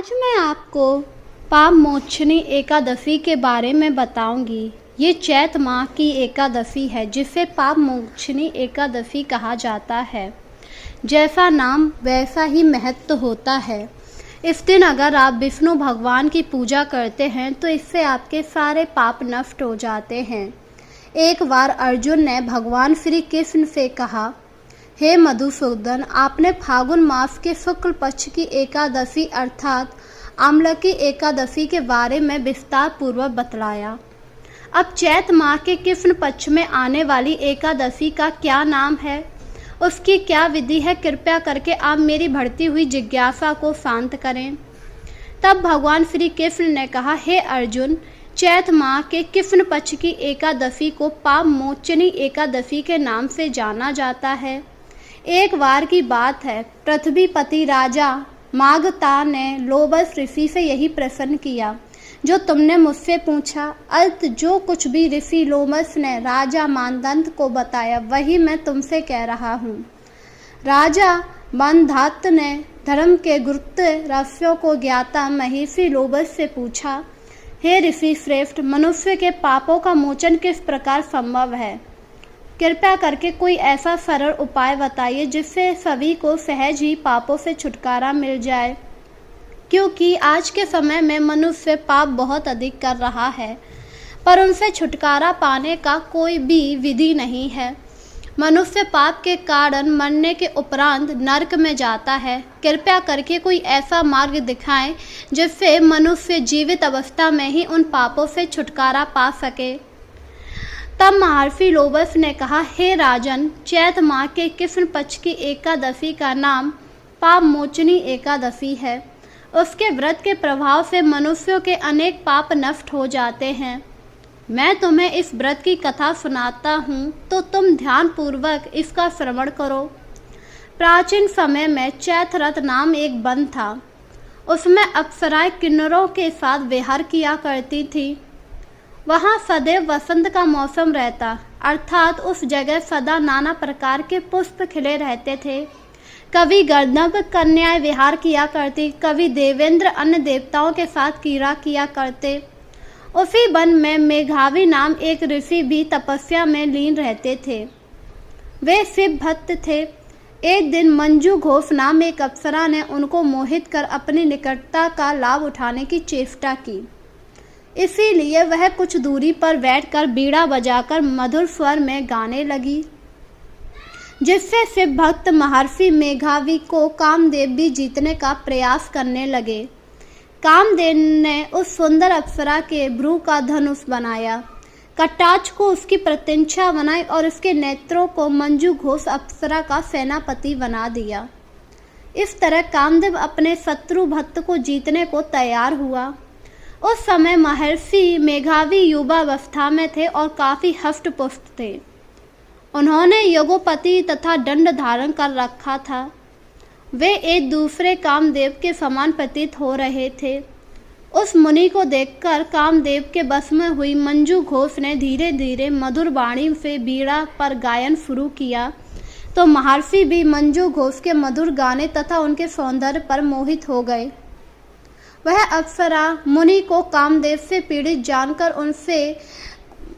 आज मैं आपको पाप मोचनी एकादशी के बारे में बताऊंगी। ये चैत माह की एकादशी है जिसे पाप मोचनी एकादशी कहा जाता है। जैसा नाम वैसा ही महत्व होता है। इस दिन अगर आप विष्णु भगवान की पूजा करते हैं तो इससे आपके सारे पाप नष्ट हो जाते हैं। एक बार अर्जुन ने भगवान श्री कृष्ण से कहा, हे मधुसूदन, आपने फागुन मास के शुक्ल पक्ष की एकादशी अर्थात आमलकी एकादशी के बारे में विस्तार पूर्वक बतलाया। अब चैत माह के कृष्ण पक्ष में आने वाली एकादशी का क्या नाम है, उसकी क्या विधि है, कृपया करके आप मेरी बढ़ती हुई जिज्ञासा को शांत करें। तब भगवान श्री कृष्ण ने कहा, हे अर्जुन, चैत माह के कृष्ण पक्ष की एकादशी को पाप मोचनी एकादशी के नाम से जाना जाता है। एक बार की बात है, पृथ्वीपति राजा मागधा ने लोबस ऋषि से यही प्रश्न किया जो तुमने मुझसे पूछा। अर्थ जो कुछ भी ऋषि लोबस ने राजा मानदंत को बताया वही मैं तुमसे कह रहा हूँ। राजा मानधात ने धर्म के गुप्त रहस्यों को ज्ञाता महिषी लोबस से पूछा, हे ऋषि श्रेष्ठ, मनुष्य के पापों का मोचन किस प्रकार संभव है? कृपया करके कोई ऐसा सरल उपाय बताइए जिससे सभी को सहज ही पापों से छुटकारा मिल जाए, क्योंकि आज के समय में मनुष्य पाप बहुत अधिक कर रहा है पर उनसे छुटकारा पाने का कोई भी विधि नहीं है। मनुष्य पाप के कारण मरने के उपरांत नरक में जाता है। कृपया करके कोई ऐसा मार्ग दिखाएं जिससे मनुष्य जीवित अवस्था में ही उन पापों से छुटकारा पा सके। तब महर्षि लोबस ने कहा, हे राजन, चैत माह के कृष्ण पक्ष की एकादशी का नाम पाप मोचनी एकादशी है। उसके व्रत के प्रभाव से मनुष्यों के अनेक पाप नष्ट हो जाते हैं। मैं तुम्हें इस व्रत की कथा सुनाता हूँ तो तुम ध्यान पूर्वक इसका श्रवण करो। प्राचीन समय में चैतरथ नाम एक वन था। उसमें अप्सराएं किन्नरों के साथ विहार किया करती थी। वहाँ सदैव वसंत का मौसम रहता, अर्थात उस जगह सदा नाना प्रकार के पुष्प खिले रहते थे। कभी गर्दभ कन्याएं विहार किया करती, कभी देवेंद्र अन्य देवताओं के साथ क्रीड़ा किया करते। उसी वन में मेघावी नाम एक ऋषि भी तपस्या में लीन रहते थे। वे शिव भक्त थे। एक दिन मंजू घोष नाम एक अप्सरा ने उनको मोहित कर अपनी निकटता का लाभ उठाने की चेष्टा की। इसीलिए वह कुछ दूरी पर बैठकर बीड़ा बजाकर मधुर स्वर में गाने लगी, जिससे शिव भक्त महर्षि मेघावी को कामदेव भी जीतने का प्रयास करने लगे। कामदेव ने उस सुंदर अप्सरा के भ्रू का धनुष बनाया, कटाक्ष को उसकी प्रत्यंचा बनाई और उसके नेत्रों को मंजू घोष अप्सरा का सेनापति बना दिया। इस तरह कामदेव अपने शत्रु भक्त को जीतने को तैयार हुआ। उस समय महर्षि मेघावी युवावस्था में थे और काफी हष्ट पुष्ट थे। उन्होंने यज्ञोपति तथा दंड धारण कर रखा था। वे एक दूसरे कामदेव के समान प्रतीत हो रहे थे। उस मुनि को देखकर कामदेव के बस में हुई मंजू घोष ने धीरे धीरे मधुर वाणी से बीड़ा पर गायन शुरू किया तो महर्षि भी मंजू घोष के मधुर गाने तथा उनके सौंदर्य पर मोहित हो गए। वह अप्सरा मुनि को कामदेव से पीड़ित जानकर उनसे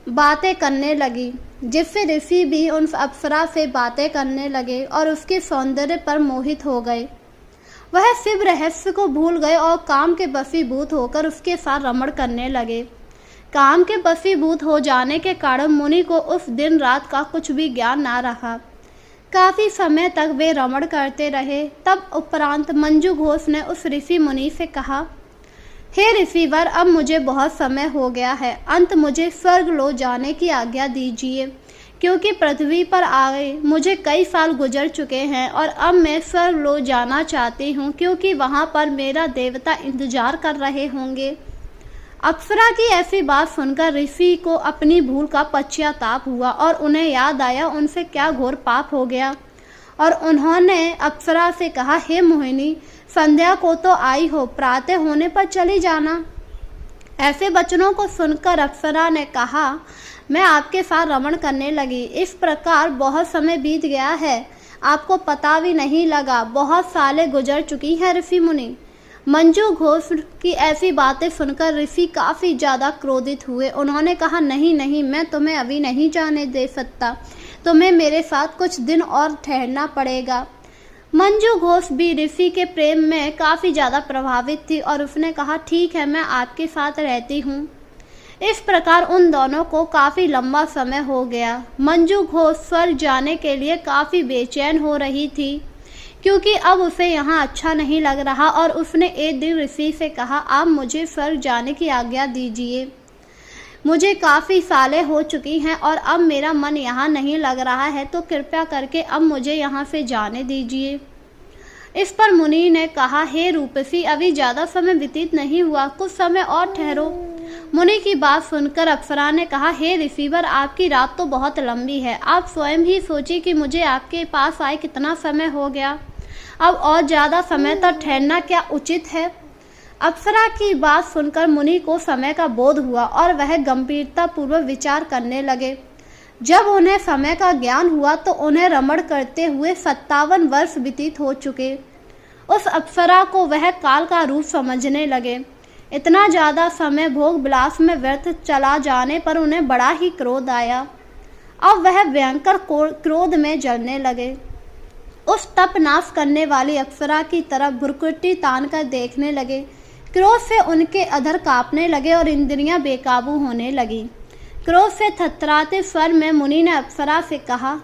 बातें करने लगी, जिससे ऋषि भी उन अप्सरा से बातें करने लगे और उसके सौंदर्य पर मोहित हो गए। वह शिव रहस्य को भूल गए और काम के वशीभूत होकर उसके साथ रमण करने लगे। काम के वशीभूत हो जाने के कारण मुनि को उस दिन रात का कुछ भी ज्ञान ना रहा। काफी समय तक वे रमण करते रहे। तब उपरांत मंजू घोष ने उस ऋषि मुनि से कहा, हे ऋषिवर, अब मुझे बहुत समय हो गया है, अंत मुझे स्वर्ग लो जाने की आज्ञा दीजिए, क्योंकि पृथ्वी पर आए मुझे कई साल गुजर चुके हैं और अब मैं स्वर्ग लो जाना चाहती हूँ, क्योंकि वहाँ पर मेरा देवता इंतजार कर रहे होंगे। अप्सरा की ऐसी बात सुनकर ऋषि को अपनी भूल का पश्चाताप हुआ और उन्हें याद आया उनसे क्या घोर पाप हो गया और उन्होंने अप्सरा से कहा, हे मोहिनी, संध्या को तो आई हो, प्रातः होने पर चली जाना। ऐसे वचनों को सुनकर अप्सरा ने कहा, मैं आपके साथ रमण करने लगी। इस प्रकार बहुत समय बीत गया है, आपको पता भी नहीं लगा। बहुत सालें गुजर चुकी हैं ऋषि मुनि। मंजू घोष की ऐसी बातें सुनकर ऋषि काफ़ी ज़्यादा क्रोधित हुए। उन्होंने कहा, नहीं नहीं, मैं तुम्हें अभी नहीं जाने दे सकता, तुम्हें मेरे साथ कुछ दिन और ठहरना पड़ेगा। मंजू घोष भी ऋषि के प्रेम में काफ़ी ज़्यादा प्रभावित थी और उसने कहा, ठीक है, मैं आपके साथ रहती हूँ। इस प्रकार उन दोनों को काफ़ी लंबा समय हो गया। मंजू घोष स्वर्ग जाने के लिए काफ़ी बेचैन हो रही थी क्योंकि अब उसे यहाँ अच्छा नहीं लग रहा और उसने एक दिन ऋषि से कहा, आप मुझे स्वर्ग जाने की आज्ञा दीजिए। मुझे काफ़ी सालें हो चुकी हैं और अब मेरा मन यहाँ नहीं लग रहा है, तो कृपया करके अब मुझे यहाँ से जाने दीजिए। इस पर मुनि ने कहा, हे रूपसी, अभी ज़्यादा समय व्यतीत नहीं हुआ, कुछ समय और ठहरो। मुनि की बात सुनकर अप्सरा ने कहा, हे ऋषिवर, आपकी रात तो बहुत लंबी है, आप स्वयं ही सोचिए कि मुझे आपके पास आए कितना समय हो गया, अब और ज़्यादा समय तक ठहरना क्या उचित है। अप्सरा की बात सुनकर मुनि को समय का बोध हुआ और वह गंभीरता पूर्वक विचार करने लगे। जब उन्हें समय का ज्ञान हुआ तो उन्हें रमण करते हुए 57 वर्ष व्यतीत हो चुके। उस अप्सरा को वह काल का रूप समझने लगे। इतना ज़्यादा समय भोग विलास में व्यर्थ चला जाने पर उन्हें बड़ा ही क्रोध आया। अब वह भयंकर क्रोध में जलने लगे। उस तप नाश करने वाली अप्सरा की तरफ भ्रुकुटी तान कर देखने लगे। क्रोध से उनके अधर कांपने लगे और इंद्रियां बेकाबू होने लगी। क्रोध से थरथराते स्वर में मुनि ने अप्सरा से कहा,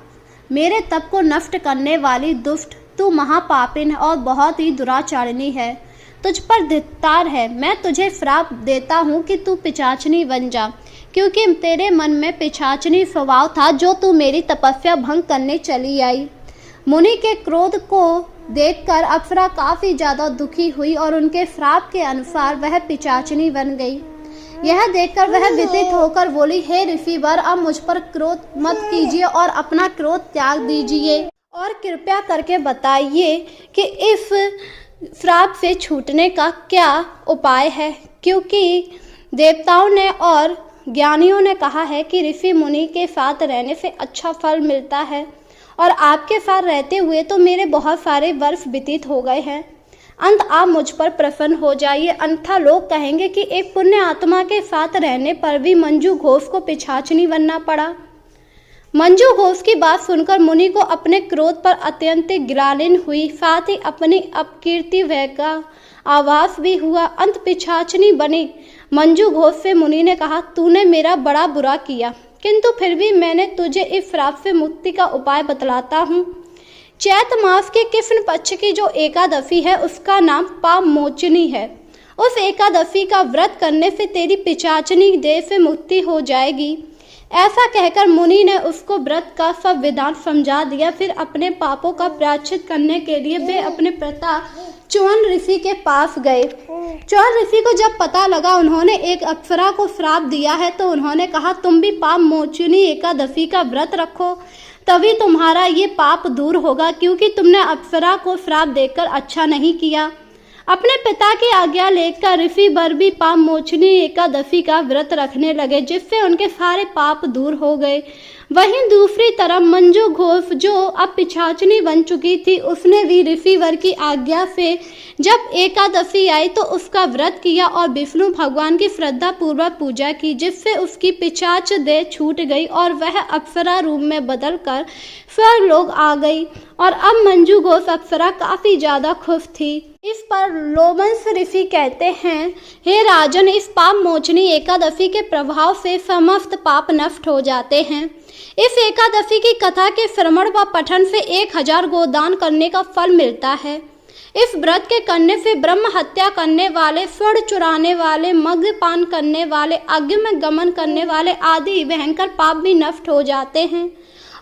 मेरे तप को नष्ट करने वाली दुष्ट, तू महापापिन और बहुत ही दुराचारिणी है, तुझ पर धिक्कार है। मैं तुझे श्राप देता हूँ कि तू पिशाचनी बन जा, क्योंकि तेरे मन में पिशाचनी स्वभाव था जो तू मेरी तपस्या भंग करने चली आई। मुनि के क्रोध को देखकर अप्सरा काफ़ी ज़्यादा दुखी हुई और उनके श्राप के अनुसार वह पिशाचनी बन गई। यह देखकर वह व्यथित होकर बोली, हे ऋषिवर, अब मुझ पर क्रोध मत कीजिए और अपना क्रोध त्याग दीजिए और कृपया करके बताइए कि इस श्राप से छूटने का क्या उपाय है, क्योंकि देवताओं ने और ज्ञानियों ने कहा है कि ऋषि मुनि के साथ रहने से अच्छा फल मिलता है और आपके साथ रहते हुए तो मेरे बहुत सारे वर्ष व्यतीत हो गए हैं। अंत आप मुझ पर प्रसन्न हो जाइए, अन्यथा लोग कहेंगे कि एक पुण्य आत्मा के साथ रहने पर भी मंजू घोष को पिशाचनी बनना पड़ा। मंजू घोष की बात सुनकर मुनि को अपने क्रोध पर अत्यंत गिरालिन हुई, साथ ही अपनी अपकीर्ति भय का आभास भी हुआ। अंत पिशाचनी बनी मंजू घोष से मुनि ने कहा, तूने मेरा बड़ा बुरा किया, किंतु फिर भी मैंने तुझे इस श्राप से मुक्ति का उपाय बतलाता हूँ। चैत मास के कृष्ण पक्ष की जो एकादशी है उसका नाम पाप मोचनी है। उस एकादशी का व्रत करने से तेरी पिशाचनी देह से मुक्ति हो जाएगी। ऐसा कहकर मुनि ने उसको व्रत का सब विधान समझा दिया। फिर अपने पापों का प्रायश्चित करने के लिए वे अपने पिता च्यवन ऋषि के पास गए। च्यवन ऋषि को जब पता लगा उन्होंने एक अप्सरा को श्राप दिया है तो उन्होंने कहा, तुम भी पाप मोचनी एकादशी का व्रत रखो, तभी तुम्हारा ये पाप दूर होगा, क्योंकि तुमने अप्सरा को श्राप देकर अच्छा नहीं किया। अपने पिता की आज्ञा लेकर ऋषि वर भी पाप मोचनी एकादशी का व्रत रखने लगे, जिससे उनके सारे पाप दूर हो गए। वहीं दूसरी तरफ मंजू घोष जो अब पिशाचनी बन चुकी थी, उसने भी ऋषि वर की आज्ञा से जब एकादशी आई तो उसका व्रत किया और विष्णु भगवान की श्रद्धा पूर्वक पूजा की, जिससे उसकी पिशाच देह छूट गई और वह अप्सरा रूप में बदलकर स्वर्ग लोक आ गई। और अब मंजू घोष अप्सरा काफी ज्यादा खुश थी। इस पर लोमंस ऋषि कहते हैं, हे राजन, इस पाप मोचनी एकादशी के प्रभाव से समस्त पाप नष्ट हो जाते हैं। इस एकादशी की कथा के श्रवण व पठन से 1000 गोदान करने का फल मिलता है। इस व्रत के करने से ब्रह्म हत्या करने वाले, स्वर्ण चुराने वाले, मद्यपान करने वाले, अग्नि में गमन करने वाले आदि भयंकर पाप भी नष्ट हो जाते हैं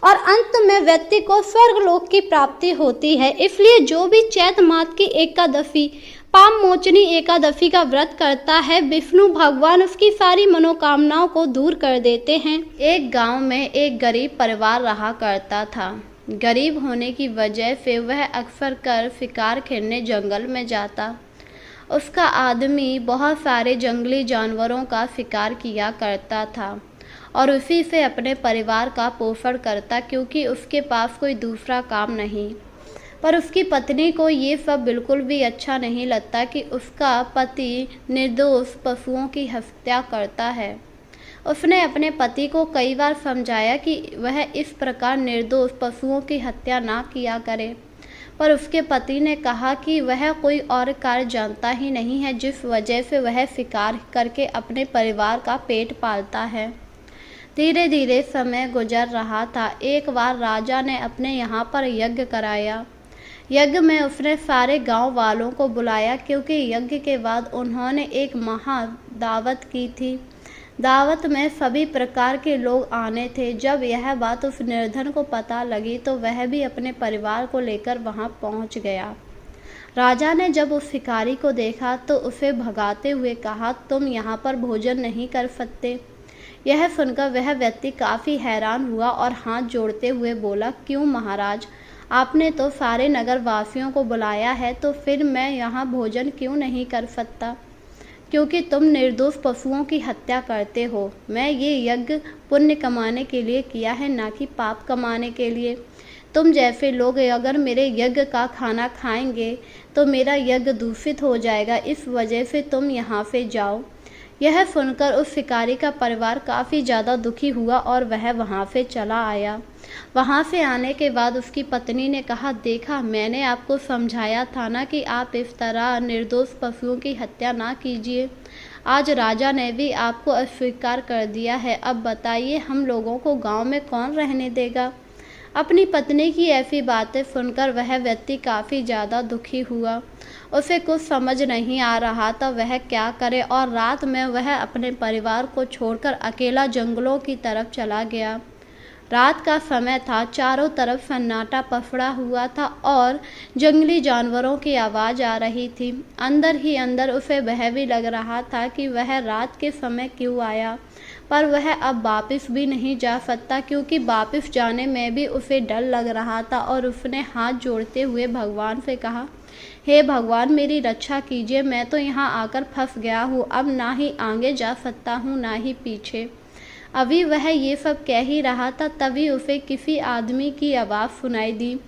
और अंत में व्यक्ति को स्वर्ग लोक की प्राप्ति होती है। इसलिए जो भी चैत मास की एकादशी पाप मोचनी एकादशी का व्रत करता है, विष्णु भगवान उसकी सारी मनोकामनाओं को दूर कर देते हैं। एक गांव में एक गरीब परिवार रहा करता था। गरीब होने की वजह से वह अक्सर कर शिकार खेलने जंगल में जाता। उसका आदमी बहुत सारे जंगली जानवरों का शिकार किया करता था और उसी से अपने परिवार का पोषण करता, क्योंकि उसके पास कोई दूसरा काम नहीं। पर उसकी पत्नी को ये सब बिल्कुल भी अच्छा नहीं लगता कि उसका पति निर्दोष पशुओं की हत्या करता है। उसने अपने पति को कई बार समझाया कि वह इस प्रकार निर्दोष पशुओं की हत्या ना किया करे, पर उसके पति ने कहा कि वह कोई और कार्य जानता ही नहीं है जिस वजह से वह शिकार करके अपने परिवार का पेट पालता है। धीरे धीरे समय गुजर रहा था। एक बार राजा ने अपने यहाँ पर यज्ञ कराया। यज्ञ में उसने सारे गांव वालों को बुलाया, क्योंकि यज्ञ के बाद उन्होंने एक महा दावत की थी। दावत में सभी प्रकार के लोग आने थे। जब यह बात उस निर्धन को पता लगी तो वह भी अपने परिवार को लेकर वहां पहुंच गया। राजा ने जब उस शिकारी को देखा तो उसे भगाते हुए कहा, तुम यहाँ पर भोजन नहीं कर सकते। यह सुनकर वह व्यक्ति काफ़ी हैरान हुआ और हाथ जोड़ते हुए बोला, क्यों महाराज, आपने तो सारे नगर वासियों को बुलाया है, तो फिर मैं यहाँ भोजन क्यों नहीं कर सकता? क्योंकि तुम निर्दोष पशुओं की हत्या करते हो। मैं ये यज्ञ पुण्य कमाने के लिए किया है, ना कि पाप कमाने के लिए। तुम जैसे लोग अगर मेरे यज्ञ का खाना खाएंगे तो मेरा यज्ञ दूषित हो जाएगा, इस वजह से तुम यहाँ से जाओ। यह सुनकर उस शिकारी का परिवार काफ़ी ज़्यादा दुखी हुआ और वह वहाँ से चला आया। वहाँ से आने के बाद उसकी पत्नी ने कहा, देखा, मैंने आपको समझाया था ना कि आप इस तरह निर्दोष पशुओं की हत्या ना कीजिए। आज राजा ने भी आपको अस्वीकार कर दिया है। अब बताइए, हम लोगों को गांव में कौन रहने देगा? अपनी पत्नी की ऐसी बातें सुनकर वह व्यक्ति काफ़ी ज़्यादा दुखी हुआ। उसे कुछ समझ नहीं आ रहा था वह क्या करे, और रात में वह अपने परिवार को छोड़कर अकेला जंगलों की तरफ चला गया। रात का समय था, चारों तरफ सन्नाटा पसरा हुआ था और जंगली जानवरों की आवाज़ आ रही थी। अंदर ही अंदर उसे वह भी लग रहा था कि वह रात के समय क्यों आया, पर वह अब वापस भी नहीं जा सकता, क्योंकि वापस जाने में भी उसे डर लग रहा था। और उसने हाथ जोड़ते हुए भगवान से कहा, हे भगवान, मेरी रक्षा कीजिए, मैं तो यहाँ आकर फंस गया हूँ। अब ना ही आगे जा सकता हूँ ना ही पीछे। अभी वह ये सब कह ही रहा था, तभी उसे किसी आदमी की आवाज़ सुनाई दी।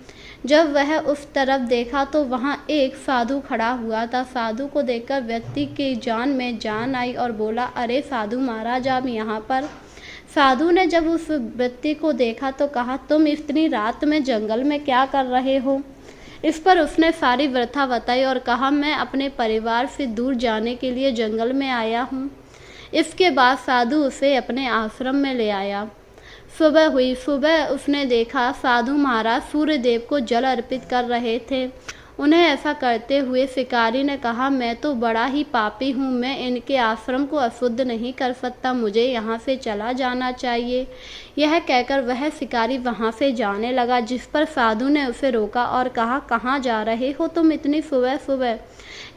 जब वह उस तरफ देखा तो वहाँ एक साधु खड़ा हुआ था। साधु को देखकर व्यक्ति की जान में जान आई और बोला, अरे साधु महाराज, आप यहाँ पर? साधु ने जब उस व्यक्ति को देखा तो कहा, तुम इतनी रात में जंगल में क्या कर रहे हो? इस पर उसने सारी व्यथा बताई और कहा, मैं अपने परिवार से दूर जाने के लिए जंगल में आया हूँ। इसके बाद साधु उसे अपने आश्रम में ले आया। सुबह हुई। सुबह उसने देखा साधु महाराज सूर्य देव को जल अर्पित कर रहे थे। उन्हें ऐसा करते हुए शिकारी ने कहा, मैं तो बड़ा ही पापी हूँ, मैं इनके आश्रम को अशुद्ध नहीं कर सकता, मुझे यहाँ से चला जाना चाहिए। यह कहकर वह शिकारी वहाँ से जाने लगा, जिस पर साधु ने उसे रोका और कहा, कहाँ जा रहे हो तुम इतनी सुबह सुबह?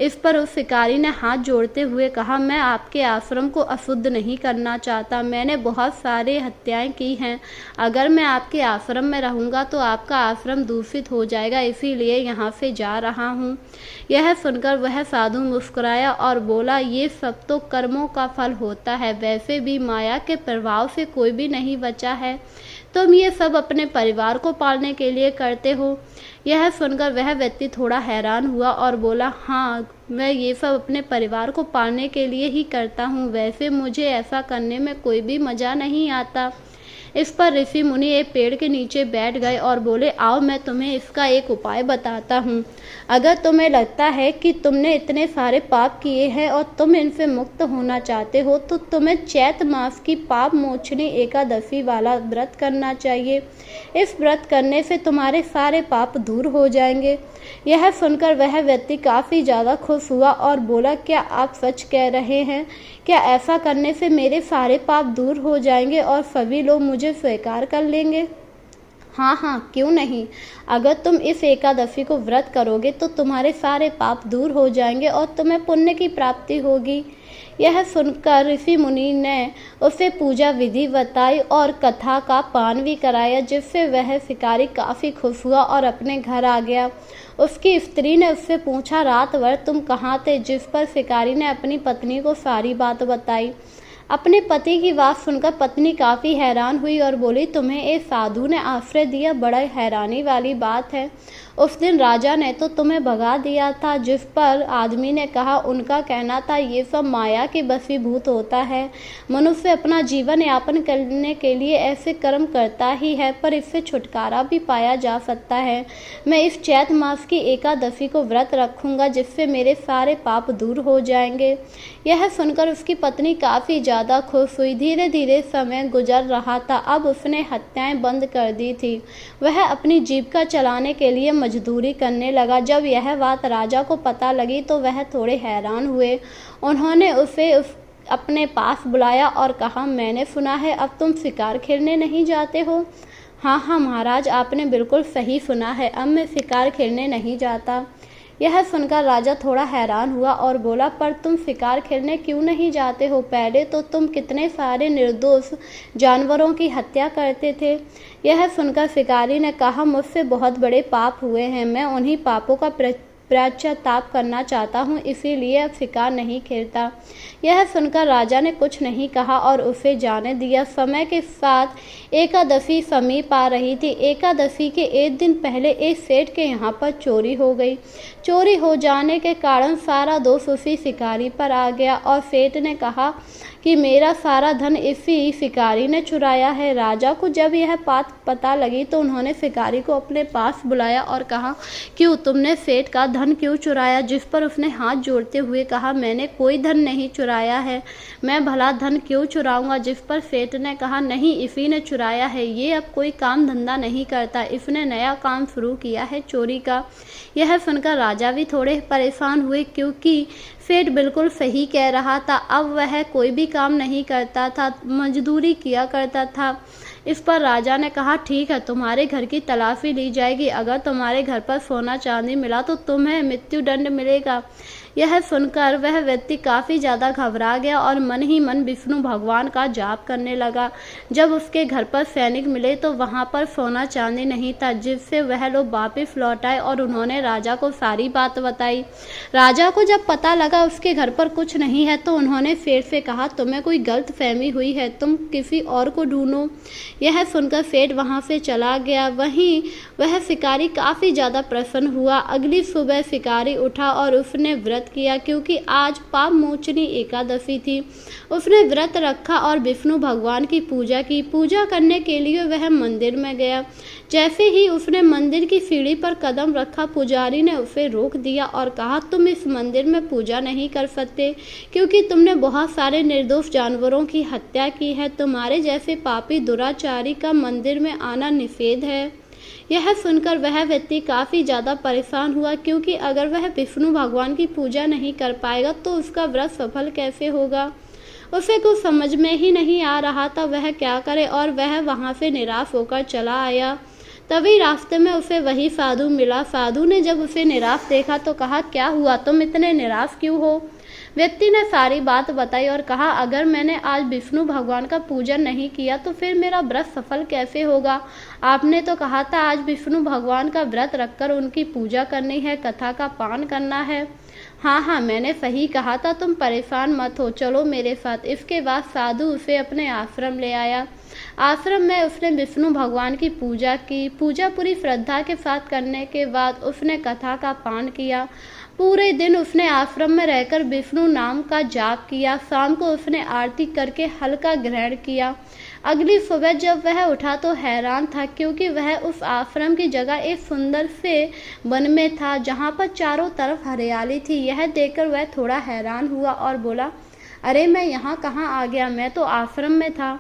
इस पर उस शिकारी ने हाथ जोड़ते हुए कहा, मैं आपके आश्रम को अशुद्ध नहीं करना चाहता, मैंने बहुत सारे हत्याएं की हैं। अगर मैं आपके आश्रम में रहूँगा तो आपका आश्रम दूषित हो जाएगा, इसीलिए यहाँ से जा रहा हूँ। यह सुनकर वह साधु मुस्कुराया और बोला, ये सब तो कर्मों का फल होता है, वैसे भी माया के प्रभाव से कोई भी नहीं बचा है। तुम ये सब अपने परिवार को पालने के लिए करते हो। यह सुनकर वह व्यक्ति थोड़ा हैरान हुआ और बोला, हाँ, मैं ये सब अपने परिवार को पालने के लिए ही करता हूँ, वैसे मुझे ऐसा करने में कोई भी मज़ा नहीं आता। इस पर ऋषि मुनि एक पेड़ के नीचे बैठ गए और बोले, आओ मैं तुम्हें इसका एक उपाय बताता हूँ। अगर तुम्हें लगता है कि तुमने इतने सारे पाप किए हैं और तुम इनसे मुक्त होना चाहते हो तो तुम्हें चैत्र मास की पाप मोचनी एकादशी वाला व्रत करना चाहिए। इस व्रत करने से तुम्हारे सारे पाप दूर हो जाएंगे। यह सुनकर वह व्यक्ति काफ़ी ज़्यादा खुश हुआ और बोला, क्या आप सच कह रहे हैं? क्या ऐसा करने से मेरे सारे पाप दूर हो जाएंगे और सभी लोग मुझे स्वीकार कर लेंगे? हाँ हाँ, क्यों नहीं। अगर तुम इस एकादशी को व्रत करोगे तो तुम्हारे सारे पाप दूर हो जाएंगे और तुम्हें पुण्य की प्राप्ति होगी। यह सुनकर ऋषि मुनि ने उसे पूजा विधि बताई और कथा का पान भी कराया, जिससे वह शिकारी काफ़ी खुश हुआ और अपने घर आ गया। उसकी स्त्री ने उससे पूछा, रात भर तुम कहाँ थे? जिस पर शिकारी ने अपनी पत्नी को सारी बात बताई। अपने पति की बात सुनकर पत्नी काफ़ी हैरान हुई और बोली, तुम्हें एक साधु ने आश्रय दिया, बड़ा हैरानी वाली बात है। उस दिन राजा ने तो तुम्हें भगा दिया था। जिस पर आदमी ने कहा, उनका कहना था ये सब माया के वशीभूत होता है। मनुष्य अपना जीवन यापन करने के लिए ऐसे कर्म करता ही है, पर इससे छुटकारा भी पाया जा सकता है। मैं इस चैत मास की एकादशी को व्रत रखूंगा, जिससे मेरे सारे पाप दूर हो जाएंगे। यह सुनकर उसकी पत्नी काफ़ी ज़्यादा खुश हुई। धीरे धीरे समय गुजर रहा था। अब उसने हत्याएं बंद कर दी थी। वह अपनी जीविका चलाने के लिए मजदूरी करने लगा। जब यह बात राजा को पता लगी तो वह थोड़े हैरान हुए। उन्होंने उसे अपने पास बुलाया और कहा, मैंने सुना है अब तुम शिकार खेलने नहीं जाते हो। हाँ हाँ महाराज, आपने बिल्कुल सही सुना है, अब मैं शिकार खेलने नहीं जाता। यह सुनकर राजा थोड़ा हैरान हुआ और बोला, पर तुम शिकार खेलने क्यों नहीं जाते हो? पहले तो तुम कितने सारे निर्दोष जानवरों की हत्या करते थे। यह सुनकर शिकारी ने कहा, मुझसे बहुत बड़े पाप हुए हैं, मैं उन्हीं पापों का पश्चाताप करना चाहता हूँ, इसीलिए अब शिकार नहीं खेलता। यह सुनकर राजा ने कुछ नहीं कहा और उसे जाने दिया। समय के साथ एकादशी समीप आ रही थी। एकादशी के एक दिन पहले एक सेठ के यहाँ पर चोरी हो गई। चोरी हो जाने के कारण सारा दोष उसी शिकारी पर आ गया और सेठ ने कहा कि मेरा सारा धन इसी शिकारी ने चुराया है। राजा को जब यह बात पता लगी तो उन्होंने शिकारी को अपने पास बुलाया और कहा, क्यों, तुमने सेठ का धन क्यों चुराया? जिस पर उसने हाथ जोड़ते हुए कहा, मैंने कोई धन नहीं चुराया है, मैं भला धन क्यों चुराऊंगा? जिस पर सेठ ने कहा, नहीं, इसी ने चुराया है, ये अब कोई काम धंधा नहीं करता, इसने नया काम शुरू किया है चोरी का। यह सुनकर राजा भी थोड़े परेशान हुए, क्योंकि सेठ बिल्कुल सही कह रहा था। अब वह कोई भी काम नहीं करता था, मजदूरी किया करता था। इस पर राजा ने कहा, ठीक है, तुम्हारे घर की तलाशी ली जाएगी। अगर तुम्हारे घर पर सोना चांदी मिला तो तुम्हें मृत्युदंड मिलेगा। यह सुनकर वह व्यक्ति काफ़ी ज़्यादा घबरा गया और मन ही मन विष्णु भगवान का जाप करने लगा। जब उसके घर पर सैनिक मिले तो वहाँ पर सोना चांदी नहीं था, जिससे वह लोग वापस लौट आए और उन्होंने राजा को सारी बात बताई। राजा को जब पता लगा उसके घर पर कुछ नहीं है तो उन्होंने सेठ से कहा, तुम्हें कोई गलत फहमी हुई है, तुम किसी और को ढूंढो। यह सुनकर सेठ वहाँ से चला गया। वहीं वह शिकारी काफ़ी ज़्यादा प्रसन्न हुआ। अगली सुबह शिकारी उठा और उसने व्रत किया, क्योंकि आज पाप मोचनी एकादशी थी। उसने व्रत रखा और विष्णु भगवान की पूजा की। पूजा करने के लिए वह मंदिर में गया। जैसे ही उसने मंदिर की सीढ़ी पर कदम रखा, पुजारी ने उसे रोक दिया और कहा, तुम इस मंदिर में पूजा नहीं कर सकते, क्योंकि तुमने बहुत सारे निर्दोष जानवरों की हत्या की है। तुम्हारे जैसे पापी दुराचारी का मंदिर में आना निषेध है। यह सुनकर वह व्यक्ति काफ़ी ज़्यादा परेशान हुआ, क्योंकि अगर वह विष्णु भगवान की पूजा नहीं कर पाएगा तो उसका व्रत सफल कैसे होगा। उसे कुछ समझ में ही नहीं आ रहा था वह क्या करे, और वह वहाँ से निराश होकर चला आया। तभी रास्ते में उसे वही साधु मिला। साधु ने जब उसे निराश देखा तो कहा, क्या हुआ, तुम इतने निराश क्यों हो? व्यक्ति ने सारी बात बताई और कहा, अगर मैंने आज विष्णु भगवान का पूजन नहीं किया तो फिर मेरा व्रत सफल कैसे होगा? आपने तो कहा था आज विष्णु भगवान का व्रत रखकर उनकी पूजा करनी है, कथा का पान करना है। हाँ हाँ, मैंने सही कहा था, तुम परेशान मत हो, चलो मेरे साथ। इसके बाद साधु उसे अपने आश्रम ले आया। आश्रम में उसने विष्णु भगवान की पूजा की। पूजा पूरी श्रद्धा के साथ करने के बाद उसने कथा का पान किया। पूरे दिन उसने आश्रम में रहकर विष्णु नाम का जाप किया। शाम को उसने आरती करके हल्का ग्रहण किया। अगली सुबह जब वह उठा तो हैरान था, क्योंकि वह उस आश्रम की जगह एक सुंदर से वन में था, जहाँ पर चारों तरफ हरियाली थी। यह देखकर वह थोड़ा हैरान हुआ और बोला, अरे मैं यहाँ कहाँ आ गया, मैं तो आश्रम में था।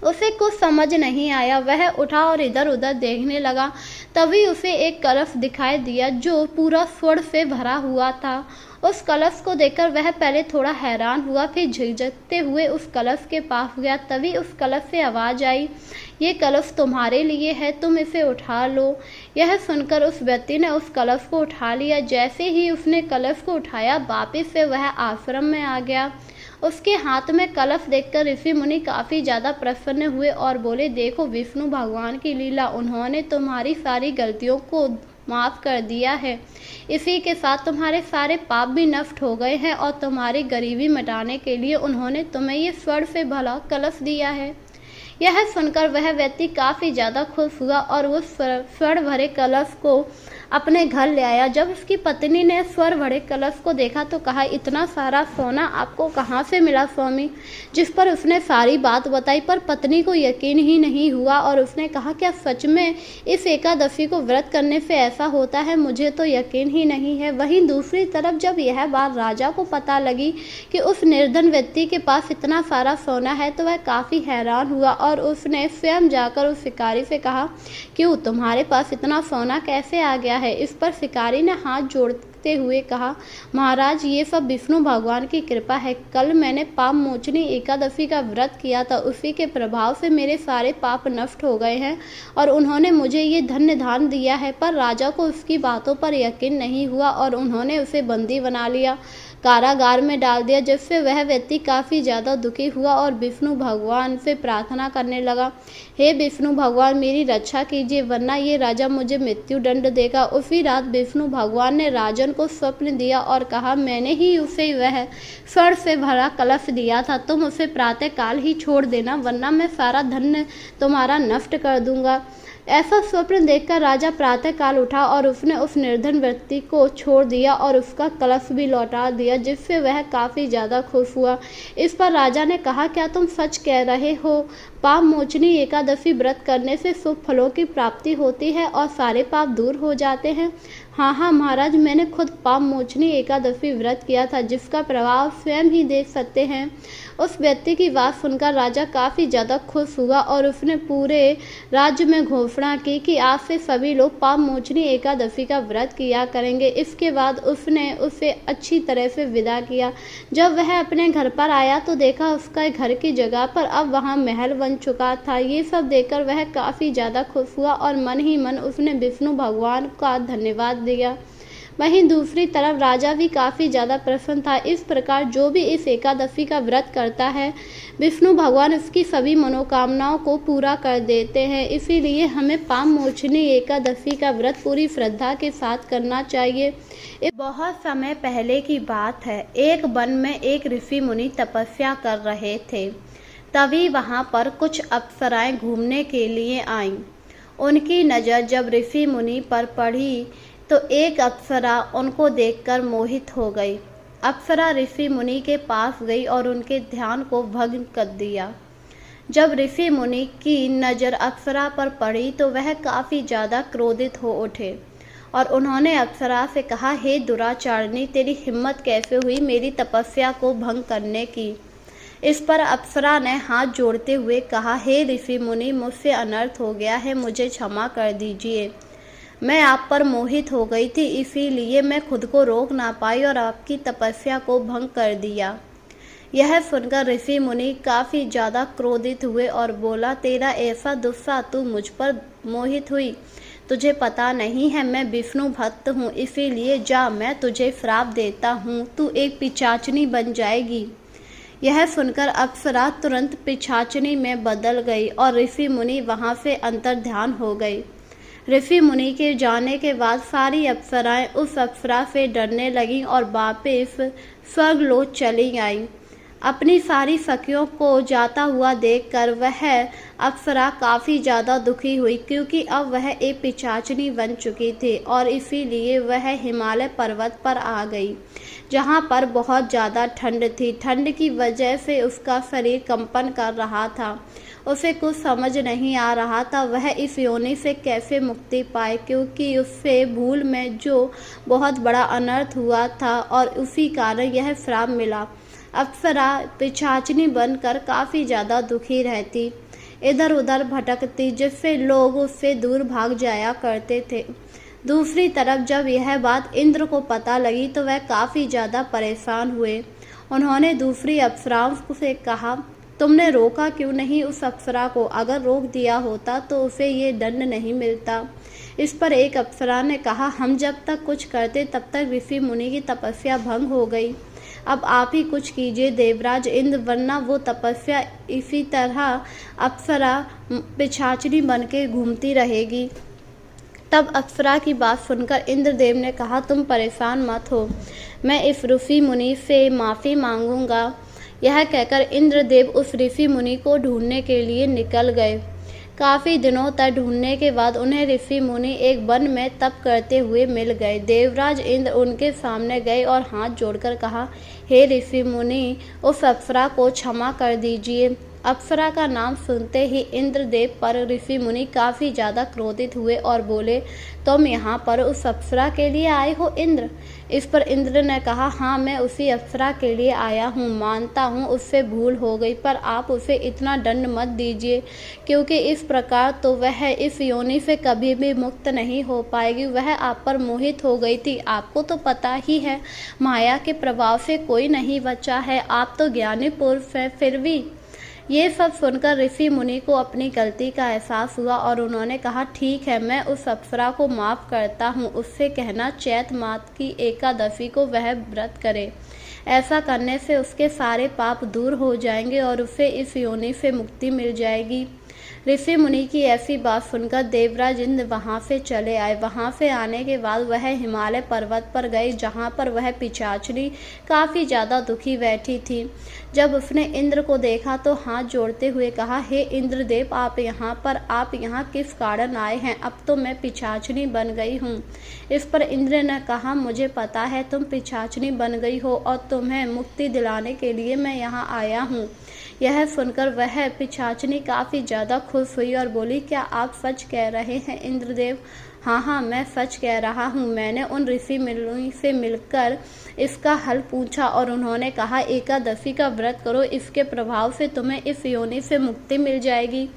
उसे कुछ समझ नहीं आया। वह उठा और इधर उधर देखने लगा। तभी उसे एक कलश दिखाई दिया जो पूरा स्वर्ण से भरा हुआ था। उस कलश को देखकर वह पहले थोड़ा हैरान हुआ, फिर झिझकते हुए उस कलश के पास गया। तभी उस कलश से आवाज़ आई, ये कलश तुम्हारे लिए है, तुम इसे उठा लो। यह सुनकर उस व्यक्ति ने उस कलश को उठा लिया। जैसे ही उसने कलश को उठाया, वापस से वह आश्रम में आ गया। उसके हाथ में कलश देखकर ऋषि मुनि काफ़ी ज़्यादा प्रसन्न हुए और बोले, देखो विष्णु भगवान की लीला, उन्होंने तुम्हारी सारी गलतियों को माफ़ कर दिया है। इसी के साथ तुम्हारे सारे पाप भी नष्ट हो गए हैं और तुम्हारी गरीबी मिटाने के लिए उन्होंने तुम्हें ये स्वर्ण से भला कलश दिया है। यह सुनकर वह व्यक्ति काफ़ी ज़्यादा खुश हुआ और उस स्वर्ण भरे कलश को अपने घर ले आया। जब उसकी पत्नी ने स्वर्ण भरे कलश को देखा तो कहा, इतना सारा सोना आपको कहाँ से मिला स्वामी? जिस पर उसने सारी बात बताई, पर पत्नी को यकीन ही नहीं हुआ और उसने कहा, क्या सच में इस एकादशी को व्रत करने से ऐसा होता है? मुझे तो यकीन ही नहीं है। वहीं दूसरी तरफ जब यह बात राजा को पता लगी कि उस निर्धन व्यक्ति के पास इतना सारा सोना है तो वह काफ़ी हैरान हुआ और उसने स्वयं जाकर उस शिकारी से कहा, क्यों, तुम्हारे पास इतना सोना कैसे आ गया है? इस पर शिकारी ने हाथ जोड़ते हुए कहा, महाराज, ये सब विष्णु भगवान की कृपा है। कल मैंने पाप मोचनी एकादशी का व्रत किया था, उसी के प्रभाव से मेरे सारे पाप नष्ट हो गए हैं और उन्होंने मुझे ये धन्य दान दिया है। पर राजा को उसकी बातों पर यकीन नहीं हुआ और उन्होंने उसे बंदी बना लिया, कारागार में डाल दिया, जिससे वह व्यक्ति काफ़ी ज़्यादा दुखी हुआ और विष्णु भगवान से प्रार्थना करने लगा, हे विष्णु भगवान, मेरी रक्षा कीजिए, वरना ये राजा मुझे मृत्यु दंड देगा। उसी रात विष्णु भगवान ने राजन को स्वप्न दिया और कहा, मैंने ही उसे वह स्वर्ण से भरा कलश दिया था, तुम उसे प्रातःकाल ही छोड़ देना, वरना मैं सारा धन तुम्हारा नष्ट कर दूंगा। ऐसा स्वप्न देखकर राजा प्रातःकाल उठा और उसने उस निर्धन व्यक्ति को छोड़ दिया और उसका कलश भी लौटा दिया, जिससे वह काफ़ी ज़्यादा खुश हुआ। इस पर राजा ने कहा, क्या तुम सच कह रहे हो? पाप मोचनी एकादशी व्रत करने से शुभ फलों की प्राप्ति होती है और सारे पाप दूर हो जाते हैं? हाँ हाँ महाराज, मैंने खुद पाप मोचनी एकादशी व्रत किया था, जिसका प्रभाव स्वयं ही देख सकते हैं। उस व्यक्ति की बात सुनकर राजा काफ़ी ज़्यादा खुश हुआ और उसने पूरे राज्य में घोषणा की कि आज से सभी लोग पाप मोचनी एकादशी का व्रत किया करेंगे। इसके बाद उसने उसे अच्छी तरह से विदा किया। जब वह अपने घर पर आया तो देखा उसका घर की जगह पर अब वहाँ महल बन चुका था। ये सब देखकर वह काफ़ी ज़्यादा खुश हुआ और मन ही मन उसने विष्णु भगवान का धन्यवाद दिया। वहीं दूसरी तरफ राजा भी काफ़ी ज़्यादा प्रसन्न था। इस प्रकार जो भी इस एकादशी का व्रत करता है, विष्णु भगवान उसकी सभी मनोकामनाओं को पूरा कर देते हैं। इसीलिए हमें पाप मोचनी एकादशी का व्रत पूरी श्रद्धा के साथ करना चाहिए। बहुत समय पहले की बात है, एक वन में एक ऋषि मुनि तपस्या कर रहे थे। तभी वहाँ पर कुछ अप्सराएं घूमने के लिए आईं। उनकी नज़र जब ऋषि मुनि पर पड़ी तो एक अप्सरा उनको देखकर मोहित हो गई। अप्सरा ऋषि मुनि के पास गई और उनके ध्यान को भंग कर दिया। जब ऋषि मुनि की नज़र अप्सरा पर पड़ी तो वह काफ़ी ज़्यादा क्रोधित हो उठे और उन्होंने अप्सरा से कहा, हे दुराचारिणी, तेरी हिम्मत कैसे हुई मेरी तपस्या को भंग करने की? इस पर अप्सरा ने हाथ जोड़ते हुए कहा, हे ऋषि मुनि, मुझसे अनर्थ हो गया है, मुझे क्षमा कर दीजिए। मैं आप पर मोहित हो गई थी, इसीलिए मैं खुद को रोक ना पाई और आपकी तपस्या को भंग कर दिया। यह सुनकर ऋषि मुनि काफ़ी ज़्यादा क्रोधित हुए और बोला, तेरा ऐसा गुस्सा, तू मुझ पर मोहित हुई? तुझे पता नहीं है मैं विष्णु भक्त हूँ, इसीलिए जा, मैं तुझे श्राप देता हूँ, तू एक पिशाचनी बन जाएगी। यह सुनकर अप्सरा तुरंत पिशाचनी में बदल गई और ऋषि मुनि वहाँ से अंतर्ध्यान हो गई। ऋषि मुनि के जाने के बाद सारी अप्सराएं उस अप्सरा से डरने लगीं और वापस स्वर्गलोक चली आईं। अपनी सारी सखियों को जाता हुआ देखकर वह अप्सरा काफ़ी ज़्यादा दुखी हुई, क्योंकि अब वह एक पिशाचनी बन चुकी थी और इसीलिए वह हिमालय पर्वत पर आ गई, जहाँ पर बहुत ज़्यादा ठंड थी। ठंड की वजह से उसका शरीर कंपन कर रहा था। उसे कुछ समझ नहीं आ रहा था वह इस योनि से कैसे मुक्ति पाए, क्योंकि उससे भूल में जो बहुत बड़ा अनर्थ हुआ था और उसी कारण यह श्राप मिला। अप्सरा पिशाचनी बनकर काफ़ी ज़्यादा दुखी रहती, इधर उधर भटकती, जिससे लोग उससे दूर भाग जाया करते थे। दूसरी तरफ जब यह बात इंद्र को पता लगी तो वह काफ़ी ज़्यादा परेशान हुए। उन्होंने दूसरी अप्सराओं से कहा, तुमने रोका क्यों नहीं उस अप्सरा को? अगर रोक दिया होता तो उसे ये दंड नहीं मिलता। इस पर एक अप्सरा ने कहा, हम जब तक कुछ करते तब तक ऋषि मुनि की तपस्या भंग हो गई। अब आप ही कुछ कीजिए देवराज इंद्र, वरना वो तपस्या इसी तरह अप्सरा पिशाचनी बन के घूमती रहेगी। तब अप्सरा की बात सुनकर इंद्रदेव ने कहा, तुम परेशान मत हो, मैं इस ऋषि मुनि से माफ़ी मांगूंगा। यह कहकर इंद्रदेव उस ऋषि मुनि को ढूंढने के लिए निकल गए। काफी दिनों तक ढूंढने के बाद उन्हें ऋषि मुनि एक वन में तप करते हुए मिल गए। देवराज इंद्र उनके सामने गए और हाथ जोड़कर कहा, हे ऋषि मुनि, उस अप्सरा को क्षमा कर दीजिए। अप्सरा का नाम सुनते ही इंद्रदेव पर ऋषि मुनि काफी ज्यादा क्रोधित हुए और बोले, तुम यहाँ पर उस अप्सरा के लिए आए हो इंद्र? इस पर इंद्र ने कहा, हाँ, मैं उसी अप्सरा के लिए आया हूँ। मानता हूँ उससे भूल हो गई, पर आप उसे इतना दंड मत दीजिए, क्योंकि इस प्रकार तो वह इस योनि से कभी भी मुक्त नहीं हो पाएगी। वह आप पर मोहित हो गई थी। आपको तो पता ही है, माया के प्रभाव से कोई नहीं बचा है। आप तो ज्ञानी पुरुष हैं, फिर भी। ये सब सुनकर ऋषि मुनि को अपनी गलती का एहसास हुआ और उन्होंने कहा, ठीक है, मैं उस अप्सरा को माफ़ करता हूँ। उससे कहना चैत मास की एकादशी को वह व्रत करे। ऐसा करने से उसके सारे पाप दूर हो जाएंगे और उसे इस योनि से मुक्ति मिल जाएगी। ऋषि मुनि की ऐसी बात सुनकर देवराज इंद्र वहां से चले आए। वहां से आने के बाद वह हिमालय पर्वत पर गए, जहां पर वह पिशाचिनी काफी ज्यादा दुखी बैठी थी। जब उसने इंद्र को देखा तो हाथ जोड़ते हुए कहा, हे इंद्रदेव, आप यहाँ किस कारण आए हैं? अब तो मैं पिशाचिनी बन गई हूँ। इस पर इंद्र ने कहा, मुझे पता है तुम पिशाचिनी बन गई हो और तुम्हें मुक्ति दिलाने के लिए मैं यहाँ आया हूँ। यह सुनकर वह पिशाचिनी काफी ज्यादा खुश हुई और बोली, क्या आप सच कह रहे हैं इंद्रदेव? हाँ, मैं सच कह रहा हूँ। मैंने उन ऋषि मुनि से मिलकर इसका हल पूछा और उन्होंने कहा, एकादशी का व्रत करो, इसके प्रभाव से तुम्हें इस योनि से मुक्ति मिल जाएगी।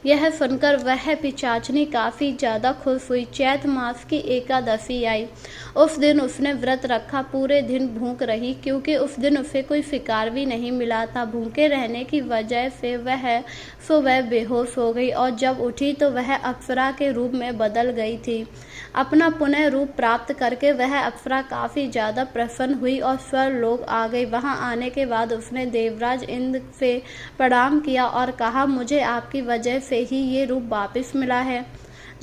यह सुनकर वह पिशाचिनी काफी ज्यादा खुश हुई। चैत मास की एकादशी आई। उस दिन उसने व्रत रखा। पूरे दिन भूख रही, क्योंकि उस दिन उसे कोई शिकार भी नहीं मिला था। भूखे रहने की वजह से वह सुबह बेहोश हो गई और जब उठी तो वह अप्सरा के रूप में बदल गई थी। अपना पुनः रूप प्राप्त करके वह अप्सरा काफी ज्यादा प्रसन्न हुई और स्वर्गलोक आ गई। वहां आने के बाद उसने देवराज इंद्र से प्रणाम किया और कहा, मुझे आपकी वजह से ही ये रूप वापस मिला है।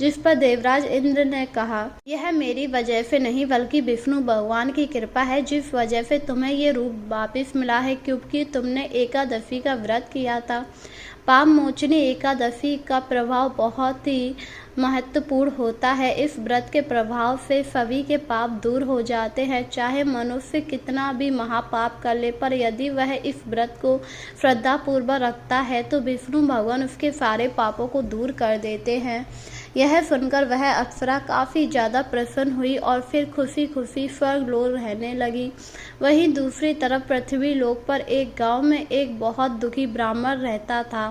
जिस पर देवराज इंद्र ने कहा, यह मेरी वजह से नहीं बल्कि विष्णु भगवान की कृपा है, जिस वजह से तुम्हें ये रूप वापस मिला है, क्योंकि तुमने एकादशी का व्रत किया था। पाप मोचनी एकादशी का प्रभाव बहुत ही महत्वपूर्ण होता है। इस व्रत के प्रभाव से सभी के पाप दूर हो जाते हैं। चाहे मनुष्य कितना भी महापाप कर ले, पर यदि वह इस व्रत को श्रद्धापूर्वक रखता है तो विष्णु भगवान उसके सारे पापों को दूर कर देते हैं। यह सुनकर वह अप्सरा काफी ज्यादा प्रसन्न हुई और फिर खुशी खुशी स्वर्गलोक रहने लगी। वहीं दूसरी तरफ पृथ्वी लोक पर एक गांव में एक बहुत दुखी ब्राह्मण रहता था।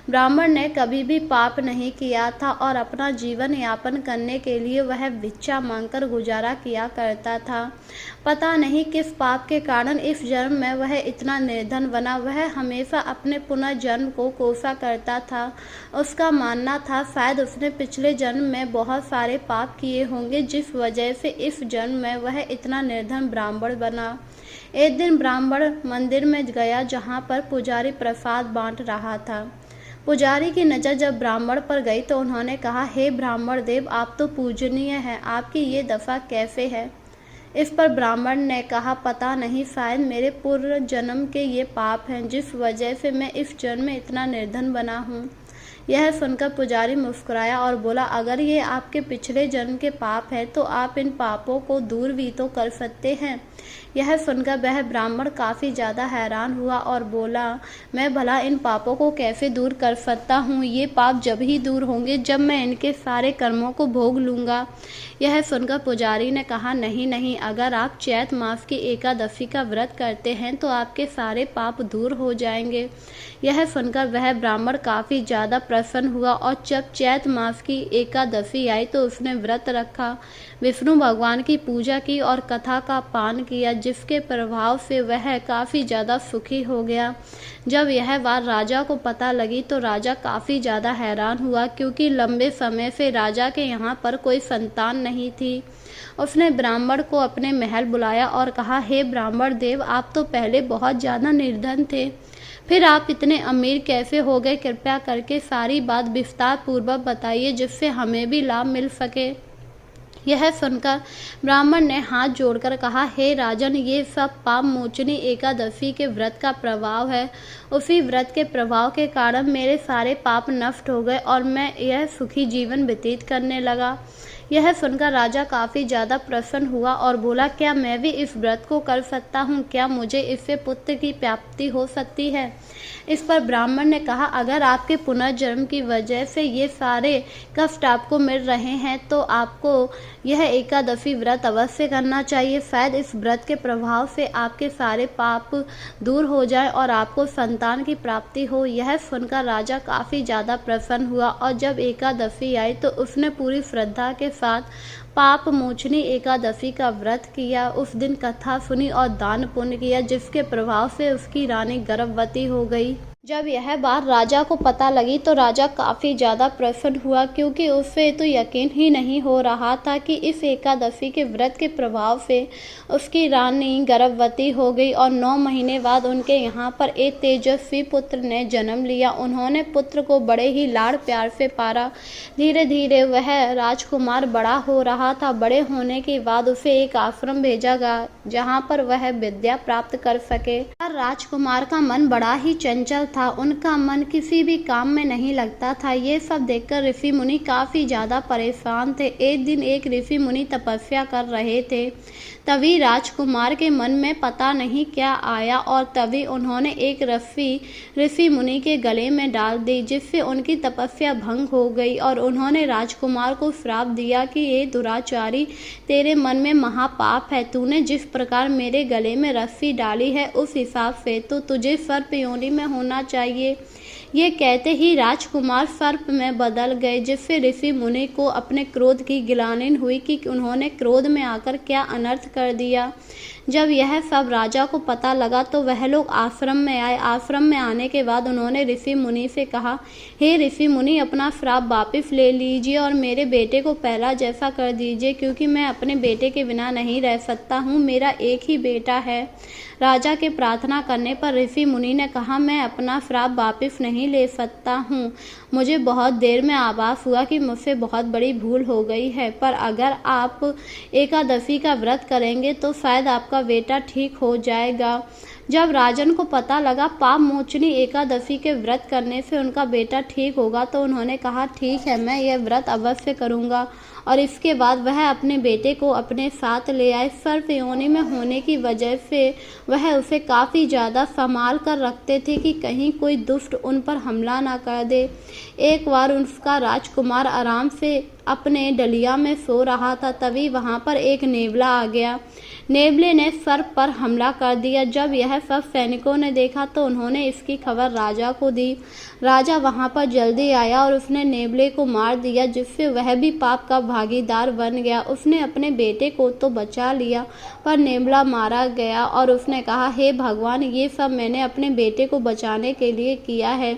ब्राह्मण ने कभी भी पाप नहीं किया था और अपना जीवन यापन करने के लिए वह भिक्षा मांगकर गुजारा किया करता था। पता नहीं किस पाप के कारण इस जन्म में वह इतना निर्धन बना। वह हमेशा अपने पुनर्जन्म को कोसा करता था। उसका मानना था शायद उसने पिछले जन्म में बहुत सारे पाप किए होंगे, जिस वजह से इस जन्म में वह इतना निर्धन ब्राह्मण बना। एक दिन ब्राह्मण मंदिर में गया, जहाँ पर पुजारी प्रसाद बांट रहा था। पुजारी की नज़र जब ब्राह्मण पर गई तो उन्होंने कहा, हे ब्राह्मण देव, आप तो पूजनीय हैं, आपकी ये दशा कैसे है? इस पर ब्राह्मण ने कहा, पता नहीं, शायद मेरे पूर्व जन्म के ये पाप हैं, जिस वजह से मैं इस जन्म में इतना निर्धन बना हूँ। यह सुनकर पुजारी मुस्कुराया और बोला, अगर ये आपके पिछले जन्म के पाप है तो आप इन पापों को दूर भी तो कर सकते हैं। यह सुनकर वह ब्राह्मण काफ़ी ज़्यादा हैरान हुआ और बोला, मैं भला इन पापों को कैसे दूर कर सकता हूँ? ये पाप जब ही दूर होंगे जब मैं इनके सारे कर्मों को भोग लूँगा। यह सुनकर पुजारी ने कहा, नहीं, अगर आप चैत मास की एकादशी का व्रत करते हैं तो आपके सारे पाप दूर हो जाएंगे। यह सुनकर वह ब्राह्मण काफ़ी ज़्यादा प्रसन्न हुआ और जब चैत मास की एकादशी आई तो उसने व्रत रखा, विष्णु भगवान की पूजा की और कथा का पान किया, जिसके प्रभाव से वह काफ़ी ज़्यादा सुखी हो गया। जब यह बात राजा को पता लगी तो राजा काफ़ी ज़्यादा हैरान हुआ, क्योंकि लंबे समय से राजा के यहाँ पर कोई संतान नहीं थी। उसने ब्राह्मण को अपने महल बुलाया और कहा, हे ब्राह्मण देव, आप तो पहले बहुत ज़्यादा निर्धन थे, फिर आप इतने अमीर कैसे हो गए? कृपया करके सारी बात विस्तार पूर्वक बताइए, जिससे हमें भी लाभ मिल सके। यह सुनकर ब्राह्मण ने हाथ जोड़कर कहा, हे राजन, ये सब पाप मोचनी एकादशी के व्रत का प्रभाव है। उसी व्रत के प्रभाव के कारण मेरे सारे पाप नष्ट हो गए और मैं यह सुखी जीवन व्यतीत करने लगा। यह सुनकर राजा काफ़ी ज़्यादा प्रसन्न हुआ और बोला, क्या मैं भी इस व्रत को कर सकता हूँ? क्या मुझे इससे पुत्र की प्राप्ति हो सकती है? इस पर ब्राह्मण ने कहा, अगर आपके पुनर्जन्म की वजह से ये सारे कष्ट आपको मिल रहे हैं तो आपको यह एकादशी व्रत अवश्य करना चाहिए। शायद इस व्रत के प्रभाव से आपके सारे पाप दूर हो जाए और आपको संतान की प्राप्ति हो। यह सुनकर राजा काफ़ी ज़्यादा प्रसन्न हुआ और जब एकादशी आई तो उसने पूरी श्रद्धा के साथ पाप मोचनी एकादशी का व्रत किया। उस दिन कथा सुनी और दान पुण्य किया, जिसके प्रभाव से उसकी रानी गर्भवती हो गई। जब यह बात राजा को पता लगी तो राजा काफ़ी ज़्यादा प्रसन्न हुआ, क्योंकि उसे तो यकीन ही नहीं हो रहा था कि इस एकादशी के व्रत के प्रभाव से उसकी रानी गर्भवती हो गई और 9 महीने बाद उनके यहाँ पर एक तेजस्वी पुत्र ने जन्म लिया। उन्होंने पुत्र को बड़े ही लाड़ प्यार से पाला। धीरे धीरे वह राजकुमार बड़ा हो रहा था। बड़े होने के बाद उसे एक आश्रम भेजा गया जहाँ पर वह विद्या प्राप्त कर सके। राजकुमार का मन बड़ा ही चंचल था, उनका मन किसी भी काम में नहीं लगता था। ये सब देखकर ऋषि मुनि काफ़ी ज़्यादा परेशान थे। एक दिन एक ऋषि मुनि तपस्या कर रहे थे, तभी राजकुमार के मन में पता नहीं क्या आया और तभी उन्होंने एक रस्सी ऋषि मुनि के गले में डाल दी, जिससे उनकी तपस्या भंग हो गई और उन्होंने राजकुमार को श्राप दिया कि ये दुराचारी, तेरे मन में महापाप है। तूने जिस प्रकार मेरे गले में रस्सी डाली है उस हिसाब से तो तुझे सर्प योनि में होना चाहिए। ये कहते ही राजकुमार सर्प में बदल गए, जिससे ऋषि मुनि को अपने क्रोध की गिलानी हुई कि उन्होंने क्रोध में आकर क्या अनर्थ कर दिया। जब यह सब राजा को पता लगा तो वह लोग आश्रम में आए। आश्रम में आने के बाद उन्होंने ऋषि मुनि से कहा, हे ऋषि मुनि, अपना श्राप वापस ले लीजिए और मेरे बेटे को पहला जैसा कर दीजिए, क्योंकि मैं अपने बेटे के बिना नहीं रह सकता हूँ। मेरा एक ही बेटा है। राजा के प्रार्थना करने पर ऋषि मुनि ने कहा, मैं अपना श्राप वापस नहीं ले सकता हूँ। मुझे बहुत देर में आभास हुआ कि मुझसे बहुत बड़ी भूल हो गई है, पर अगर आप एकादशी का व्रत करेंगे तो शायद आपका बेटा ठीक हो जाएगा। जब राजन को पता लगा पाप मोचनी एकादशी के व्रत करने से उनका बेटा ठीक होगा तो उन्होंने कहा, ठीक है, मैं यह व्रत अवश्य करूँगा। और इसके बाद वह अपने बेटे को अपने साथ ले आए। सर्प योनि में होने की वजह से वह उसे काफ़ी ज़्यादा संभाल कर रखते थे कि कहीं कोई दुष्ट उन पर हमला ना कर दे। एक बार उसका राजकुमार आराम से अपने डलिया में सो रहा था, तभी वहाँ पर एक नेवला आ गया। नेवले ने सर्प पर हमला कर दिया। जब यह सब सैनिकों ने देखा तो उन्होंने इसकी खबर राजा को दी। राजा वहाँ पर जल्दी आया और उसने नेवले को मार दिया, जिससे वह भी पाप का भागीदार बन गया। उसने अपने बेटे को तो बचा लिया, पर नेवला मारा गया और उसने कहा, हे भगवान, ये सब मैंने अपने बेटे को बचाने के लिए किया है।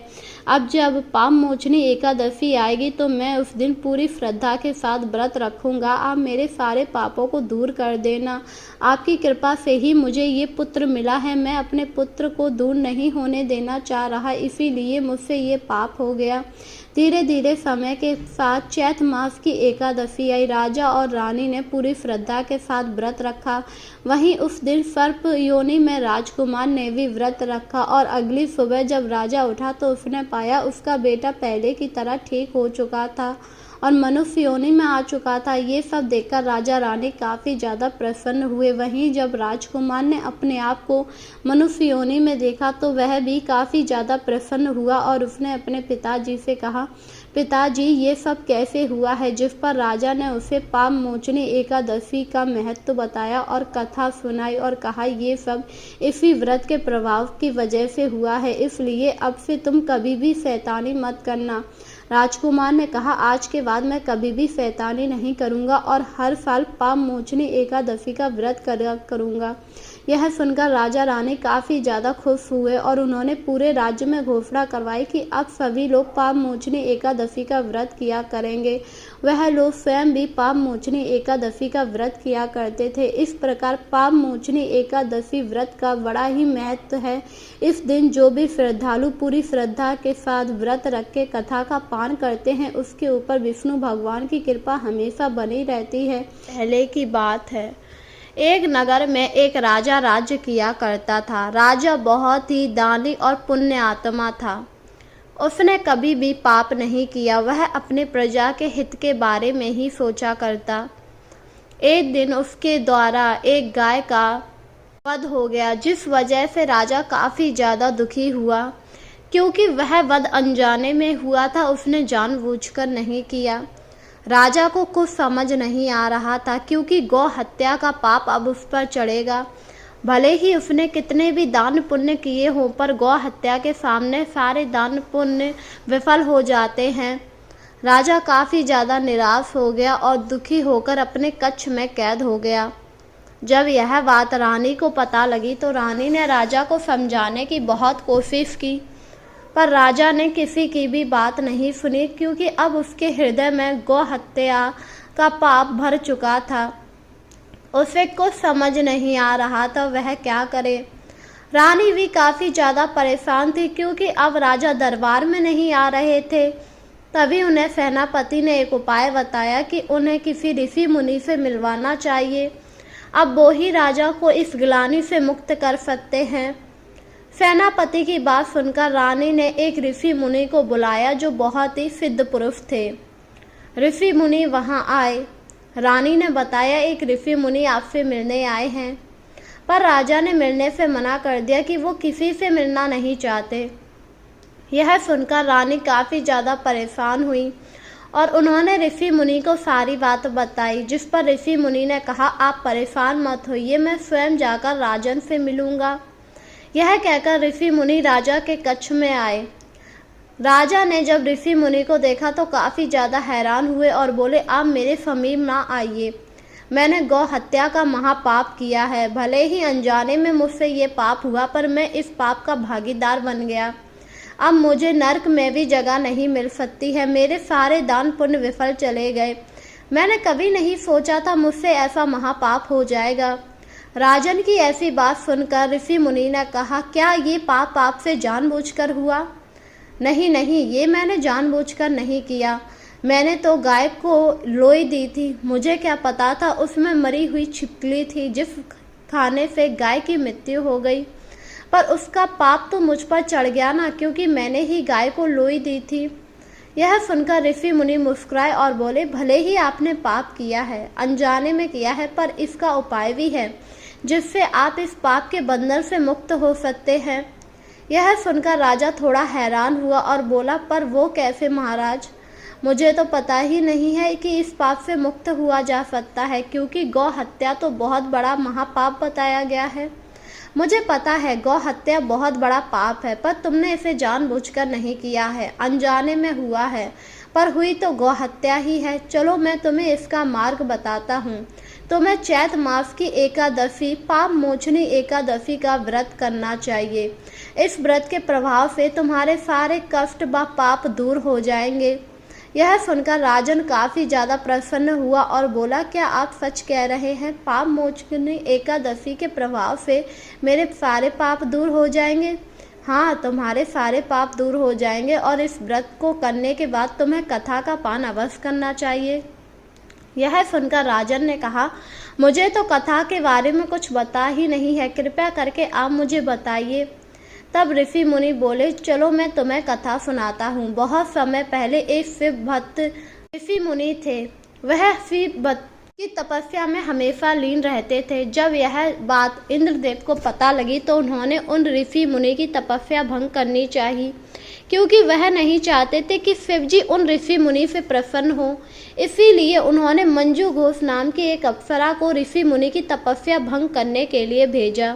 अब जब पाप मोचनी एकादशी आएगी तो मैं उस दिन पूरी श्रद्धा के साथ व्रत रखूंगा। आप मेरे सारे पापों को दूर कर देना। आपकी कृपा से ही मुझे ये पुत्र मिला है। मैं अपने पुत्र को दूर नहीं होने देना चाह रहा, इसीलिए मुझसे ये पाप हो गया। धीरे धीरे समय के साथ चैत मास की एकादशी आई। राजा और रानी ने पूरी श्रद्धा के साथ व्रत रखा। वहीं उस दिन सर्प योनि में राजकुमार ने भी व्रत रखा और अगली सुबह जब राजा उठा तो उसने पाया उसका बेटा पहले की तरह ठीक हो चुका था और मनुष्य योनि में आ चुका था। ये सब देखकर राजा रानी काफ़ी ज़्यादा प्रसन्न हुए। वहीं जब राजकुमार ने अपने आप को मनुष्य योनि में देखा तो वह भी काफ़ी ज़्यादा प्रसन्न हुआ और उसने अपने पिताजी से कहा, पिताजी, ये सब कैसे हुआ है? जिस पर राजा ने उसे पाप मोचनी एकादशी का महत्व बताया और कथा सुनाई और कहा, ये सब इसी व्रत के प्रभाव की वजह से हुआ है, इसलिए अब से तुम कभी भी शैतानी मत करना। राजकुमार ने कहा, आज के बाद मैं कभी भी शैतानी नहीं करूंगा और हर साल पाप मोचनी एकादशी का व्रत करूंगा। यह सुनकर राजा रानी काफ़ी ज़्यादा खुश हुए और उन्होंने पूरे राज्य में घोषणा करवाई कि अब सभी लोग पाप मोचनी एकादशी का व्रत किया करेंगे। वह लोग स्वयं भी पाप मोचनी एकादशी का व्रत किया करते थे। इस प्रकार पाप मोचनी एकादशी व्रत का बड़ा ही महत्व है। इस दिन जो भी श्रद्धालु पूरी श्रद्धा के साथ व्रत रख के कथा का पान करते हैं, उसके ऊपर विष्णु भगवान की कृपा हमेशा बनी रहती है। पहले की बात है, एक नगर में एक राजा राज्य किया करता था। राजा बहुत ही दानी और पुण्य आत्मा था। उसने कभी भी पाप नहीं किया। वह अपने प्रजा के हित के बारे में ही सोचा करता। एक दिन उसके द्वारा एक गाय का वध हो गया, जिस वजह से राजा काफ़ी ज़्यादा दुखी हुआ। क्योंकि वह वध अनजाने में हुआ था, उसने जानबूझकर नहीं किया। राजा को कुछ समझ नहीं आ रहा था, क्योंकि गौ हत्या का पाप अब उस पर चढ़ेगा। भले ही उसने कितने भी दान पुण्य किए हों, पर गौ हत्या के सामने सारे दान पुण्य विफल हो जाते हैं। राजा काफ़ी ज़्यादा निराश हो गया और दुखी होकर अपने कक्ष में कैद हो गया। जब यह बात रानी को पता लगी तो रानी ने राजा को समझाने की बहुत कोशिश की, पर राजा ने किसी की भी बात नहीं सुनी, क्योंकि अब उसके हृदय में गौ हत्या का पाप भर चुका था। उसे कुछ समझ नहीं आ रहा था वह क्या करे। रानी भी काफ़ी ज़्यादा परेशान थी, क्योंकि अब राजा दरबार में नहीं आ रहे थे। तभी उन्हें सेनापति ने एक उपाय बताया कि उन्हें किसी ऋषि मुनि से मिलवाना चाहिए। अब वो ही राजा को इस ग्लानि से मुक्त कर सकते हैं। सेनापति की बात सुनकर रानी ने एक ऋषि मुनि को बुलाया, जो बहुत ही सिद्ध पुरुष थे। ऋषि मुनि वहां आए। रानी ने बताया, एक ऋषि मुनि आपसे मिलने आए हैं। पर राजा ने मिलने से मना कर दिया कि वो किसी से मिलना नहीं चाहते। यह सुनकर रानी काफ़ी ज़्यादा परेशान हुई और उन्होंने ऋषि मुनि को सारी बात बताई, जिस पर ऋषि मुनि ने कहा, आप परेशान मत होइए, मैं स्वयं जाकर राजन से मिलूंगा। यह कहकर ऋषि मुनि राजा के कक्ष में आए। राजा ने जब ऋषि मुनि को देखा तो काफ़ी ज़्यादा हैरान हुए और बोले, आप मेरे समीप ना आइए। मैंने गौ हत्या का महापाप किया है। भले ही अनजाने में मुझसे ये पाप हुआ, पर मैं इस पाप का भागीदार बन गया। अब मुझे नरक में भी जगह नहीं मिल सकती है। मेरे सारे दान पुण्य विफल चले गए। मैंने कभी नहीं सोचा था मुझसे ऐसा महापाप हो जाएगा। राजन की ऐसी बात सुनकर ऋषि मुनि ने कहा, क्या ये पाप आपसे जानबूझकर हुआ? नहीं नहीं, ये मैंने जानबूझकर नहीं किया। मैंने तो गाय को लोई दी थी। मुझे क्या पता था उसमें मरी हुई छिपकली थी, जिस खाने से गाय की मृत्यु हो गई। पर उसका पाप तो मुझ पर चढ़ गया ना, क्योंकि मैंने ही गाय को लोई दी थी। यह सुनकर ऋषि मुनि मुस्कुराए और बोले, भले ही आपने पाप किया है, अनजाने में किया है, पर इसका उपाय भी है, जिससे आप इस पाप के बंधन से मुक्त हो सकते हैं। यह सुनकर राजा थोड़ा हैरान हुआ और बोला, पर वो कैसे महाराज? मुझे तो पता ही नहीं है कि इस पाप से मुक्त हुआ जा सकता है, क्योंकि गौ हत्या तो बहुत बड़ा महापाप बताया गया है। मुझे पता है गौ हत्या बहुत बड़ा पाप है, पर तुमने इसे जानबूझकर नहीं किया है, अनजाने में हुआ है, पर हुई तो गौ हत्या ही है। चलो मैं तुम्हें इसका मार्ग बताता हूँ। तुम्हें चैत मास की एकादशी, पाप मोचनी एकादशी का व्रत करना चाहिए। इस व्रत के प्रभाव से तुम्हारे सारे कष्ट व पाप दूर हो जाएंगे। यह सुनकर राजन काफ़ी ज़्यादा प्रसन्न हुआ और बोला, क्या आप सच कह रहे हैं? पाप मोचनी एकादशी के प्रभाव से मेरे सारे पाप दूर हो जाएंगे? हाँ, तुम्हारे सारे पाप दूर हो जाएंगे और इस व्रत को करने के बाद तुम्हें कथा का पान अवश्य करना चाहिए। यह सुनकर राजन ने कहा, मुझे तो कथा के बारे में कुछ पता ही नहीं है, कृपया करके आप मुझे बताइए। तब ऋषि मुनि बोले, चलो मैं तुम्हें कथा सुनाता हूँ। बहुत समय पहले एक शिव भक्त ऋषि मुनि थे। वह शिव भक्त की तपस्या में हमेशा लीन रहते थे। जब यह बात इंद्रदेव को पता लगी तो उन्होंने उन ऋषि मुनि की तपस्या भंग करनी चाहिए, क्योंकि वह नहीं चाहते थे कि शिव जी उन ऋषि मुनि से प्रसन्न हो। इसीलिए उन्होंने मंजू घोष नाम की एक अप्सरा को ऋषि मुनि की तपस्या भंग करने के लिए भेजा।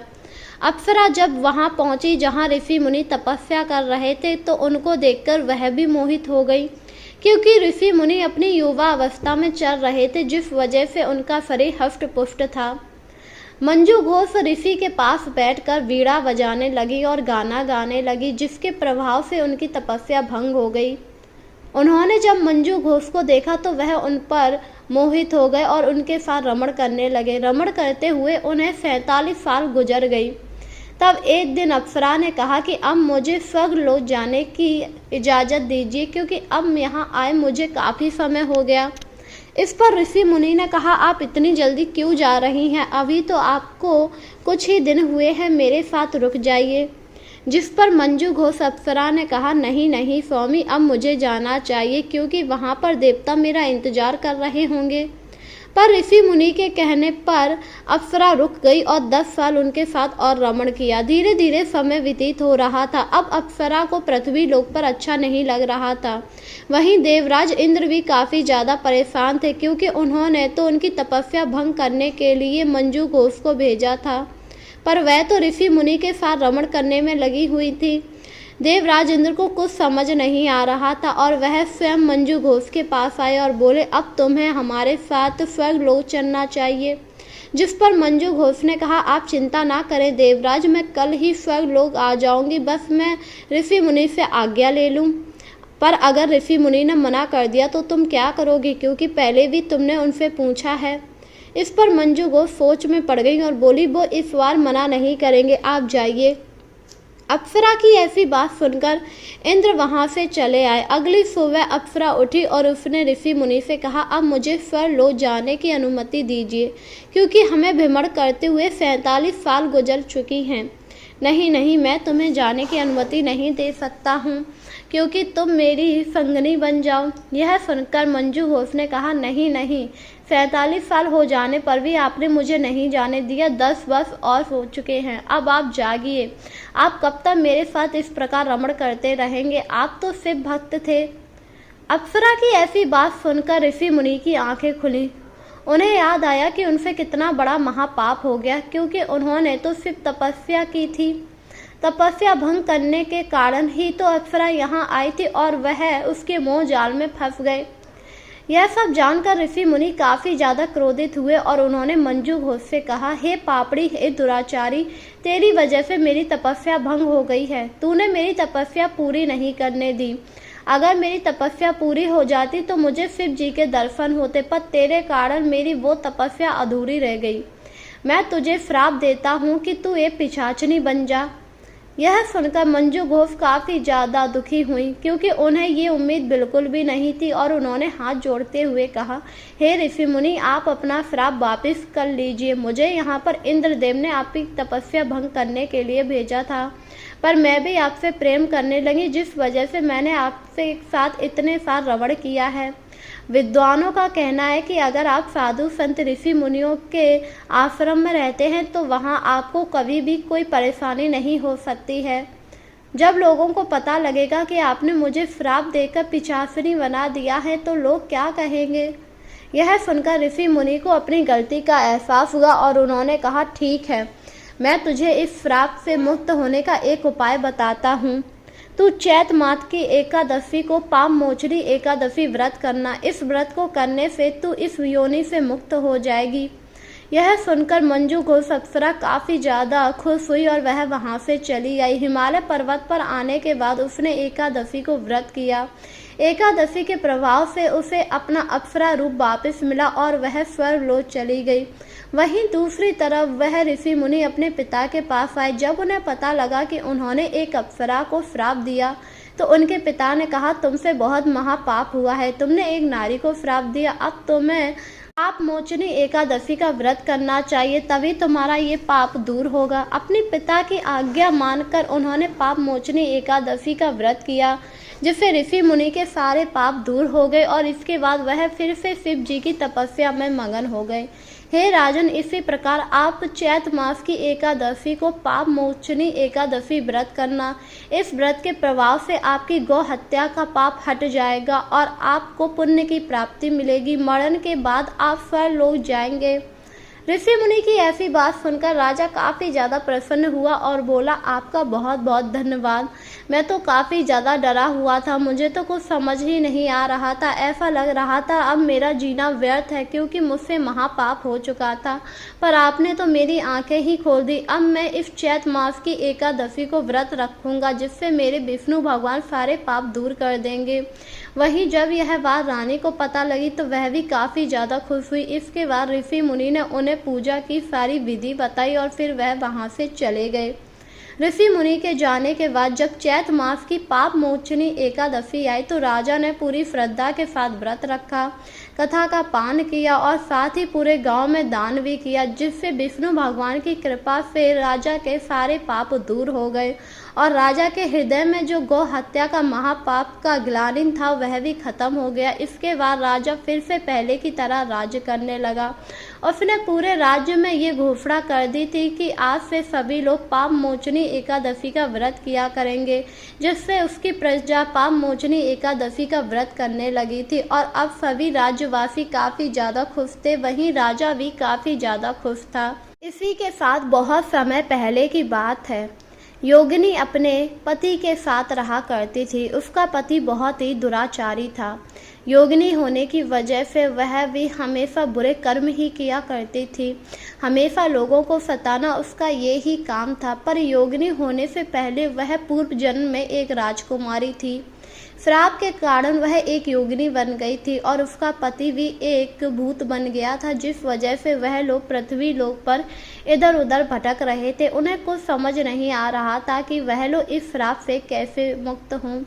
अप्सरा जब वहां पहुंची जहां ऋषि मुनि तपस्या कर रहे थे, तो उनको देखकर वह भी मोहित हो गई, क्योंकि ऋषि मुनि अपनी युवा अवस्था में चल रहे थे, जिस वजह से उनका शरीर हष्ट पुष्ट था। मंजू घोष ऋषि के पास बैठकर वीणा बजाने लगी और गाना गाने लगी, जिसके प्रभाव से उनकी तपस्या भंग हो गई। उन्होंने जब मंजू घोष को देखा तो वह उन पर मोहित हो गए और उनके साथ रमण करने लगे। रमण करते हुए उन्हें 47 साल गुजर गई। तब एक दिन अप्सरा ने कहा कि अब मुझे स्वर्गलोक जाने की इजाज़त दीजिए, क्योंकि अब यहाँ आए मुझे काफ़ी समय हो गया। इस पर ऋषि मुनि ने कहा, आप इतनी जल्दी क्यों जा रही हैं? अभी तो आपको कुछ ही दिन हुए हैं, मेरे साथ रुक जाइए। जिस पर मंजू घोष अप्सरा ने कहा, नहीं नहीं स्वामी, अब मुझे जाना चाहिए, क्योंकि वहाँ पर देवता मेरा इंतजार कर रहे होंगे। पर ऋषि मुनि के कहने पर अप्सरा रुक गई और 10 साल उनके साथ और रमण किया। धीरे धीरे समय व्यतीत हो रहा था। अब अप्सरा को पृथ्वी लोक पर अच्छा नहीं लग रहा था। वहीं देवराज इंद्र भी काफ़ी ज़्यादा परेशान थे, क्योंकि उन्होंने तो उनकी तपस्या भंग करने के लिए मंजू घोष को भेजा था, पर वह तो ऋषि मुनि के साथ रमण करने में लगी हुई थी। देवराज इंद्र को कुछ समझ नहीं आ रहा था और वह स्वयं मंजू घोष के पास आए और बोले, अब तुम्हें हमारे साथ स्वर्गलोक चलना चाहिए। जिस पर मंजू घोष ने कहा, आप चिंता ना करें देवराज, मैं कल ही स्वर्गलोक आ जाऊंगी, बस मैं ऋषि मुनि से आज्ञा ले लूं। पर अगर ऋषि मुनि ने मना कर दिया तो तुम क्या करोगी, क्योंकि पहले भी तुमने उनसे पूछा है। इस पर मंजू घोष सोच में पड़ गई और बोली, वो इस बार मना नहीं करेंगे, आप जाइए। अप्सरा की ऐसी बात सुनकर इंद्र वहां से चले आए। अगली सुबह अप्सरा उठी और उसने ऋषि मुनि से कहा, अब मुझे स्वर्गलोक जाने की अनुमति दीजिए, क्योंकि हमें भ्रमण करते हुए 47 साल गुजर चुकी हैं। नहीं नहीं, मैं तुम्हें जाने की अनुमति नहीं दे सकता हूँ, क्योंकि तुम मेरी संगनी बन जाओ। यह सुनकर मंजू घोष ने कहा, नहीं नहीं, 47 साल हो जाने पर भी आपने मुझे नहीं जाने दिया। 10 वर्ष और हो चुके हैं, अब आप जागिए। आप कब तक मेरे साथ इस प्रकार रमण करते रहेंगे? आप तो शिव भक्त थे। अप्सरा की ऐसी बात सुनकर ऋषि मुनि की आंखें खुली। उन्हें याद आया कि उनसे कितना बड़ा महापाप हो गया, क्योंकि उन्होंने तो सिर्फ तपस्या की थी। तपस्या भंग करने के कारण ही तो अप्सरा यहाँ आई थी और वह उसके मोह जाल में फंस गए। यह सब जानकर ऋषि मुनि काफ़ी ज़्यादा क्रोधित हुए और उन्होंने मंजू घोष से कहा, हे पापड़ी, हे दुराचारी, तेरी वजह से मेरी तपस्या भंग हो गई है। तूने मेरी तपस्या पूरी नहीं करने दी। अगर मेरी तपस्या पूरी हो जाती तो मुझे शिव जी के दर्शन होते, पर तेरे कारण मेरी वो तपस्या अधूरी रह गई। मैं तुझे श्राप देता हूँ कि तू एक पिशाचनी बन जा। यह सुनकर मंजू घोष काफ़ी ज़्यादा दुखी हुई, क्योंकि उन्हें ये उम्मीद बिल्कुल भी नहीं थी और उन्होंने हाथ जोड़ते हुए कहा, हे ऋषि मुनि, आप अपना श्राप वापस कर लीजिए। मुझे यहाँ पर इंद्रदेव ने आपकी तपस्या भंग करने के लिए भेजा था, पर मैं भी आपसे प्रेम करने लगी, जिस वजह से मैंने आपसे एक साथ इतने साल रमण किया है। विद्वानों का कहना है कि अगर आप साधु संत ऋषि मुनियों के आश्रम में रहते हैं तो वहाँ आपको कभी भी कोई परेशानी नहीं हो सकती है। जब लोगों को पता लगेगा कि आपने मुझे श्राप देकर पिशाचिनी बना दिया है तो लोग क्या कहेंगे? यह सुनकर ऋषि मुनि को अपनी गलती का एहसास हुआ और उन्होंने कहा, ठीक है, मैं तुझे इस श्राप से मुक्त होने का एक उपाय बताता हूँ। तू चैत मास की एकादशी को पाप मोचनी एकादशी व्रत करना। इस व्रत को करने से तू इस योनि से मुक्त हो जाएगी। यह सुनकर मंजू घोष अप्सरा काफ़ी ज़्यादा खुश हुई और वह वहाँ से चली आई। हिमालय पर्वत पर आने के बाद उसने एकादशी को व्रत किया। एकादशी के प्रभाव से उसे अपना अप्सरा रूप वापस मिला और वह स्वर्गलोक चली गई। वहीं दूसरी तरफ वह ऋषि मुनि अपने पिता के पास आए। जब उन्हें पता लगा कि उन्होंने एक अप्सरा को श्राप दिया तो उनके पिता ने कहा, तुमसे बहुत महापाप हुआ है, तुमने एक नारी को श्राप दिया। अब तुम्हें पाप मोचनी एकादशी का व्रत करना चाहिए, तभी तुम्हारा ये पाप दूर होगा। अपने पिता की आज्ञा मानकर उन्होंने पाप मोचनी एकादशी का व्रत किया, जिससे ऋषि मुनि के सारे पाप दूर हो गए और इसके बाद वह फिर से शिव जी की तपस्या में मगन हो गए। हे राजन, इसी प्रकार आप चैत मास की एकादशी को पाप मोचनी एकादशी व्रत करना। इस व्रत के प्रभाव से आपकी गौ हत्या का पाप हट जाएगा और आपको पुण्य की प्राप्ति मिलेगी। मरण के बाद आप स्वर्गलोक जाएंगे। ऋषि मुनि की ऐसी बात सुनकर राजा काफ़ी ज़्यादा प्रसन्न हुआ और बोला, आपका बहुत बहुत धन्यवाद। मैं तो काफ़ी ज़्यादा डरा हुआ था, मुझे तो कुछ समझ ही नहीं आ रहा था। ऐसा लग रहा था अब मेरा जीना व्यर्थ है, क्योंकि मुझसे महापाप हो चुका था। पर आपने तो मेरी आंखें ही खोल दी। अब मैं इस चैत मास की एकादशी को व्रत रखूंगा, जिससे मेरे विष्णु भगवान सारे पाप दूर कर देंगे। वहीं जब यह बात रानी को पता लगी तो वह भी काफ़ी ज़्यादा खुश हुई। इसके बाद ऋषि मुनि ने उन्हें पूजा की सारी विधि बताई और फिर वह वहाँ से चले गए। ऋषि मुनि के जाने के बाद जब चैत मास की पाप मोचनी एकादशी आई तो राजा ने पूरी श्रद्धा के साथ व्रत रखा, कथा का पान किया और साथ ही पूरे गांव में दान भी किया, जिससे विष्णु भगवान की कृपा से राजा के सारे पाप दूर हो गए और राजा के हृदय में जो गौ हत्या का महापाप का ग्लानि था वह भी खत्म हो गया। इसके बाद राजा फिर से पहले की तरह राज्य करने लगा। उसने पूरे राज्य में ये घोषणा कर दी थी कि आज से सभी लोग पाप मोचनी एकादशी का व्रत किया करेंगे, जिससे उसकी प्रजा पाप मोचनी एकादशी का व्रत करने लगी थी और अब सभी राज्यवासी काफ़ी ज़्यादा खुश थे। वहीं राजा भी काफ़ी ज़्यादा खुश था। इसी के साथ बहुत समय पहले की बात है। योगिनी अपने पति के साथ रहा करती थी। उसका पति बहुत ही दुराचारी था। योगिनी होने की वजह से वह भी हमेशा बुरे कर्म ही किया करती थी। हमेशा लोगों को सताना उसका ये ही काम था। पर योगिनी होने से पहले वह पूर्व जन्म में एक राजकुमारी थी। श्राप के कारण वह एक योगिनी बन गई थी और उसका पति भी एक भूत बन गया था, जिस वजह से वह लोग पृथ्वी लोक पर इधर उधर भटक रहे थे। उन्हें कुछ समझ नहीं आ रहा था कि वह लोग इस श्राप से कैसे मुक्त हों।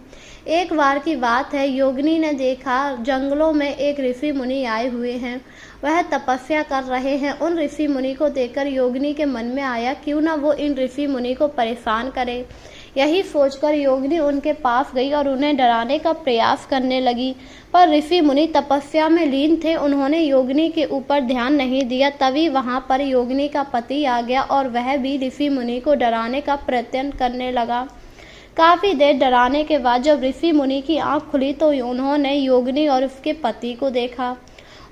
एक बार की बात है, योगिनी ने देखा जंगलों में एक ऋषि मुनि आए हुए हैं। वह तपस्या कर रहे हैं। उन ऋषि मुनि को देखकर योगिनी के मन में आया क्यों ना वो इन ऋषि मुनि को परेशान करे। यही सोचकर योगिनी उनके पास गई और उन्हें डराने का प्रयास करने लगी। पर ऋषि मुनि तपस्या में लीन थे, उन्होंने योगिनी के ऊपर ध्यान नहीं दिया। तभी वहां पर योगिनी का पति आ गया और वह भी ऋषि मुनि को डराने का प्रयत्न करने लगा। काफ़ी देर डराने के बाद जब ऋषि मुनि की आंख खुली तो उन्होंने योगिनी और उसके पति को देखा।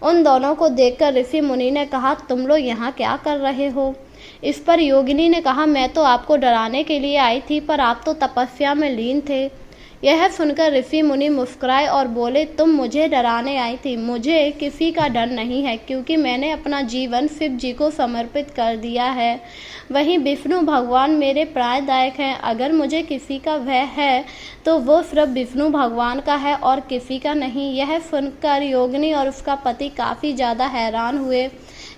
उन दोनों को देखकर ऋषि मुनि ने कहा, तुम लोग यहाँ क्या कर रहे हो? इस पर योगिनी ने कहा, मैं तो आपको डराने के लिए आई थी, पर आप तो तपस्या में लीन थे। यह सुनकर ऋषि मुनि मुस्कुराए और बोले, तुम मुझे डराने आई थी। मुझे किसी का डर नहीं है, क्योंकि मैंने अपना जीवन शिव जी को समर्पित कर दिया है। वहीं विष्णु भगवान मेरे प्राणदायक हैं। अगर मुझे किसी का भय है तो वो सिर्फ विष्णु भगवान का है और किसी का नहीं। यह सुनकर योगिनी और उसका पति काफ़ी ज़्यादा हैरान हुए।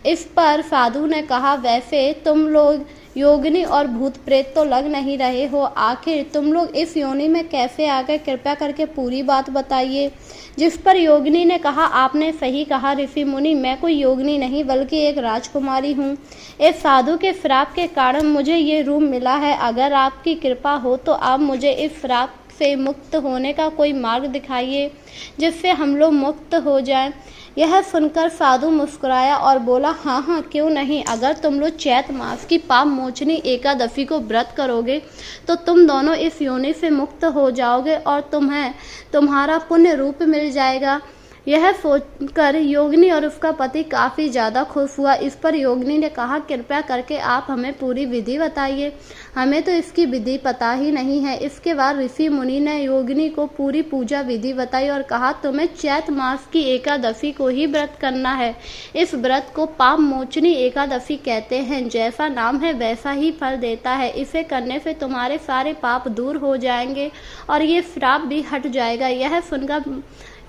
इस पर साधु ने कहा, वैसे तुम लोग योगिनी और भूत प्रेत तो लग नहीं रहे हो, आखिर तुम लोग इस योनि में कैसे आ गए? कृपया करके पूरी बात बताइए। जिस पर योगिनी ने कहा, आपने सही कहा ऋषि मुनि, मैं कोई योगिनी नहीं बल्कि एक राजकुमारी हूँ। इस साधु के श्राप के कारण मुझे ये रूप मिला है। अगर आपकी कृपा हो तो आप मुझे इस श्राप से मुक्त होने का कोई मार्ग दिखाइए, जिससे हम लोग मुक्त हो जाएं। यह सुनकर साधु मुस्कुराया और बोला, हाँ हाँ क्यों नहीं। अगर तुम लोग चैत मास की पाप मोचनी एकादशी को व्रत करोगे तो तुम दोनों इस योनि से मुक्त हो जाओगे और तुम्हें तुम्हारा पुण्य रूप मिल जाएगा। यह सोचकर योगिनी और उसका पति काफ़ी ज़्यादा खुश हुआ। इस पर योगिनी ने कहा, कृपया करके आप हमें पूरी विधि बताइए, हमें तो इसकी विधि पता ही नहीं है। इसके बाद ऋषि मुनि ने योगिनी को पूरी पूजा विधि बताई और कहा, तुम्हें चैत मास की एकादशी को ही व्रत करना है। इस व्रत को पाप मोचनी एकादशी कहते हैं। जैसा नाम है वैसा ही फल देता है। इसे करने से तुम्हारे सारे पाप दूर हो जाएंगे और ये श्राप भी हट जाएगा। यह सुनकर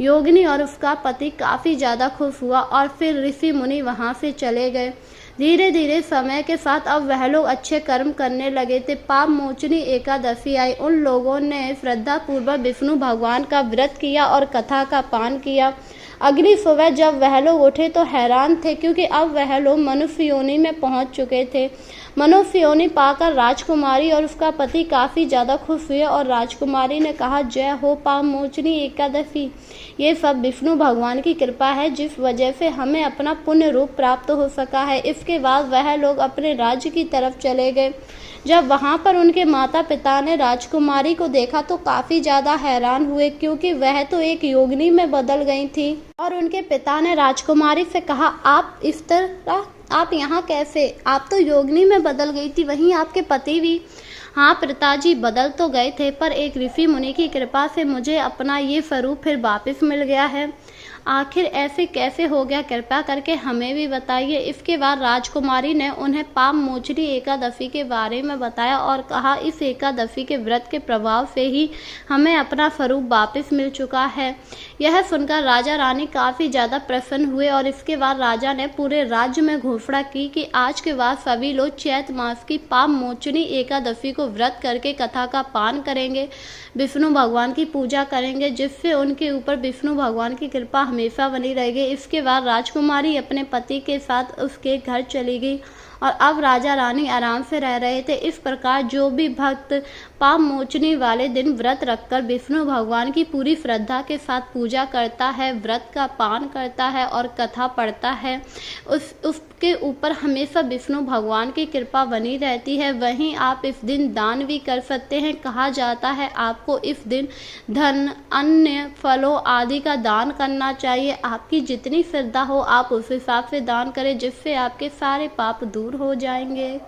योगिनी और उसका पति काफ़ी ज़्यादा खुश हुआ और फिर ऋषि मुनि वहाँ से चले गए। धीरे धीरे समय के साथ अब वह लोग अच्छे कर्म करने लगे थे। पाप मोचनी एकादशी आई। उन लोगों ने श्रद्धापूर्वक विष्णु भगवान का व्रत किया और कथा का पान किया। अगली सुबह जब वह लोग उठे तो हैरान थे, क्योंकि अब वह लोग मनुष्य योनि में पहुंच चुके थे। मनुष्य योनि पाकर राजकुमारी और उसका पति काफ़ी ज़्यादा खुश हुए और राजकुमारी ने कहा, जय हो पाप मोचनी एकादशी। ये सब विष्णु भगवान की कृपा है, जिस वजह से हमें अपना पुण्य रूप प्राप्त हो सका है। इसके बाद वह लोग अपने राज्य की तरफ चले गए। जब वहाँ पर उनके माता पिता ने राजकुमारी को देखा तो काफ़ी ज़्यादा हैरान हुए, क्योंकि वह तो एक योगिनी में बदल गई थी। और उनके पिता ने राजकुमारी से कहा, आप इस तरह, आप यहाँ कैसे? आप तो योगिनी में बदल गई थी, वहीं आपके पति भी। हाँ पिताजी, बदल तो गए थे, पर एक ऋषि मुनि की कृपा से मुझे अपना ये स्वरूप फिर वापस मिल गया है। आखिर ऐसे कैसे हो गया, कृपया करके हमें भी बताइए। इसके बाद राजकुमारी ने उन्हें पाप मोचनी एकादशी के बारे में बताया और कहा, इस एकादशी के व्रत के प्रभाव से ही हमें अपना स्वरूप वापस मिल चुका है। यह सुनकर राजा रानी काफ़ी ज़्यादा प्रसन्न हुए और इसके बाद राजा ने पूरे राज्य में घोषणा की कि आज के बाद सभी लोग चैत मास की पाप मोचनी एकादशी को व्रत करके कथा का पान करेंगे, विष्णु भगवान की पूजा करेंगे, जिससे उनके ऊपर विष्णु भगवान की कृपा हमेशा बनी रहेगी। इसके बाद राजकुमारी अपने पति के साथ उसके घर चली गई और अब राजा रानी आराम से रह रहे थे। इस प्रकार जो भी भक्त पाप मोचनी वाले दिन व्रत रखकर विष्णु भगवान की पूरी श्रद्धा के साथ पूजा करता है, व्रत का पान करता है और कथा पढ़ता है, उसके ऊपर हमेशा विष्णु भगवान की कृपा बनी रहती है। वहीं आप इस दिन दान भी कर सकते हैं। कहा जाता है आपको इस दिन धन, अन्य फलों आदि का दान करना चाहिए। आपकी जितनी श्रद्धा हो आप उस हिसाब से दान करें, जिससे आपके सारे पाप दूर हो जाएंगे।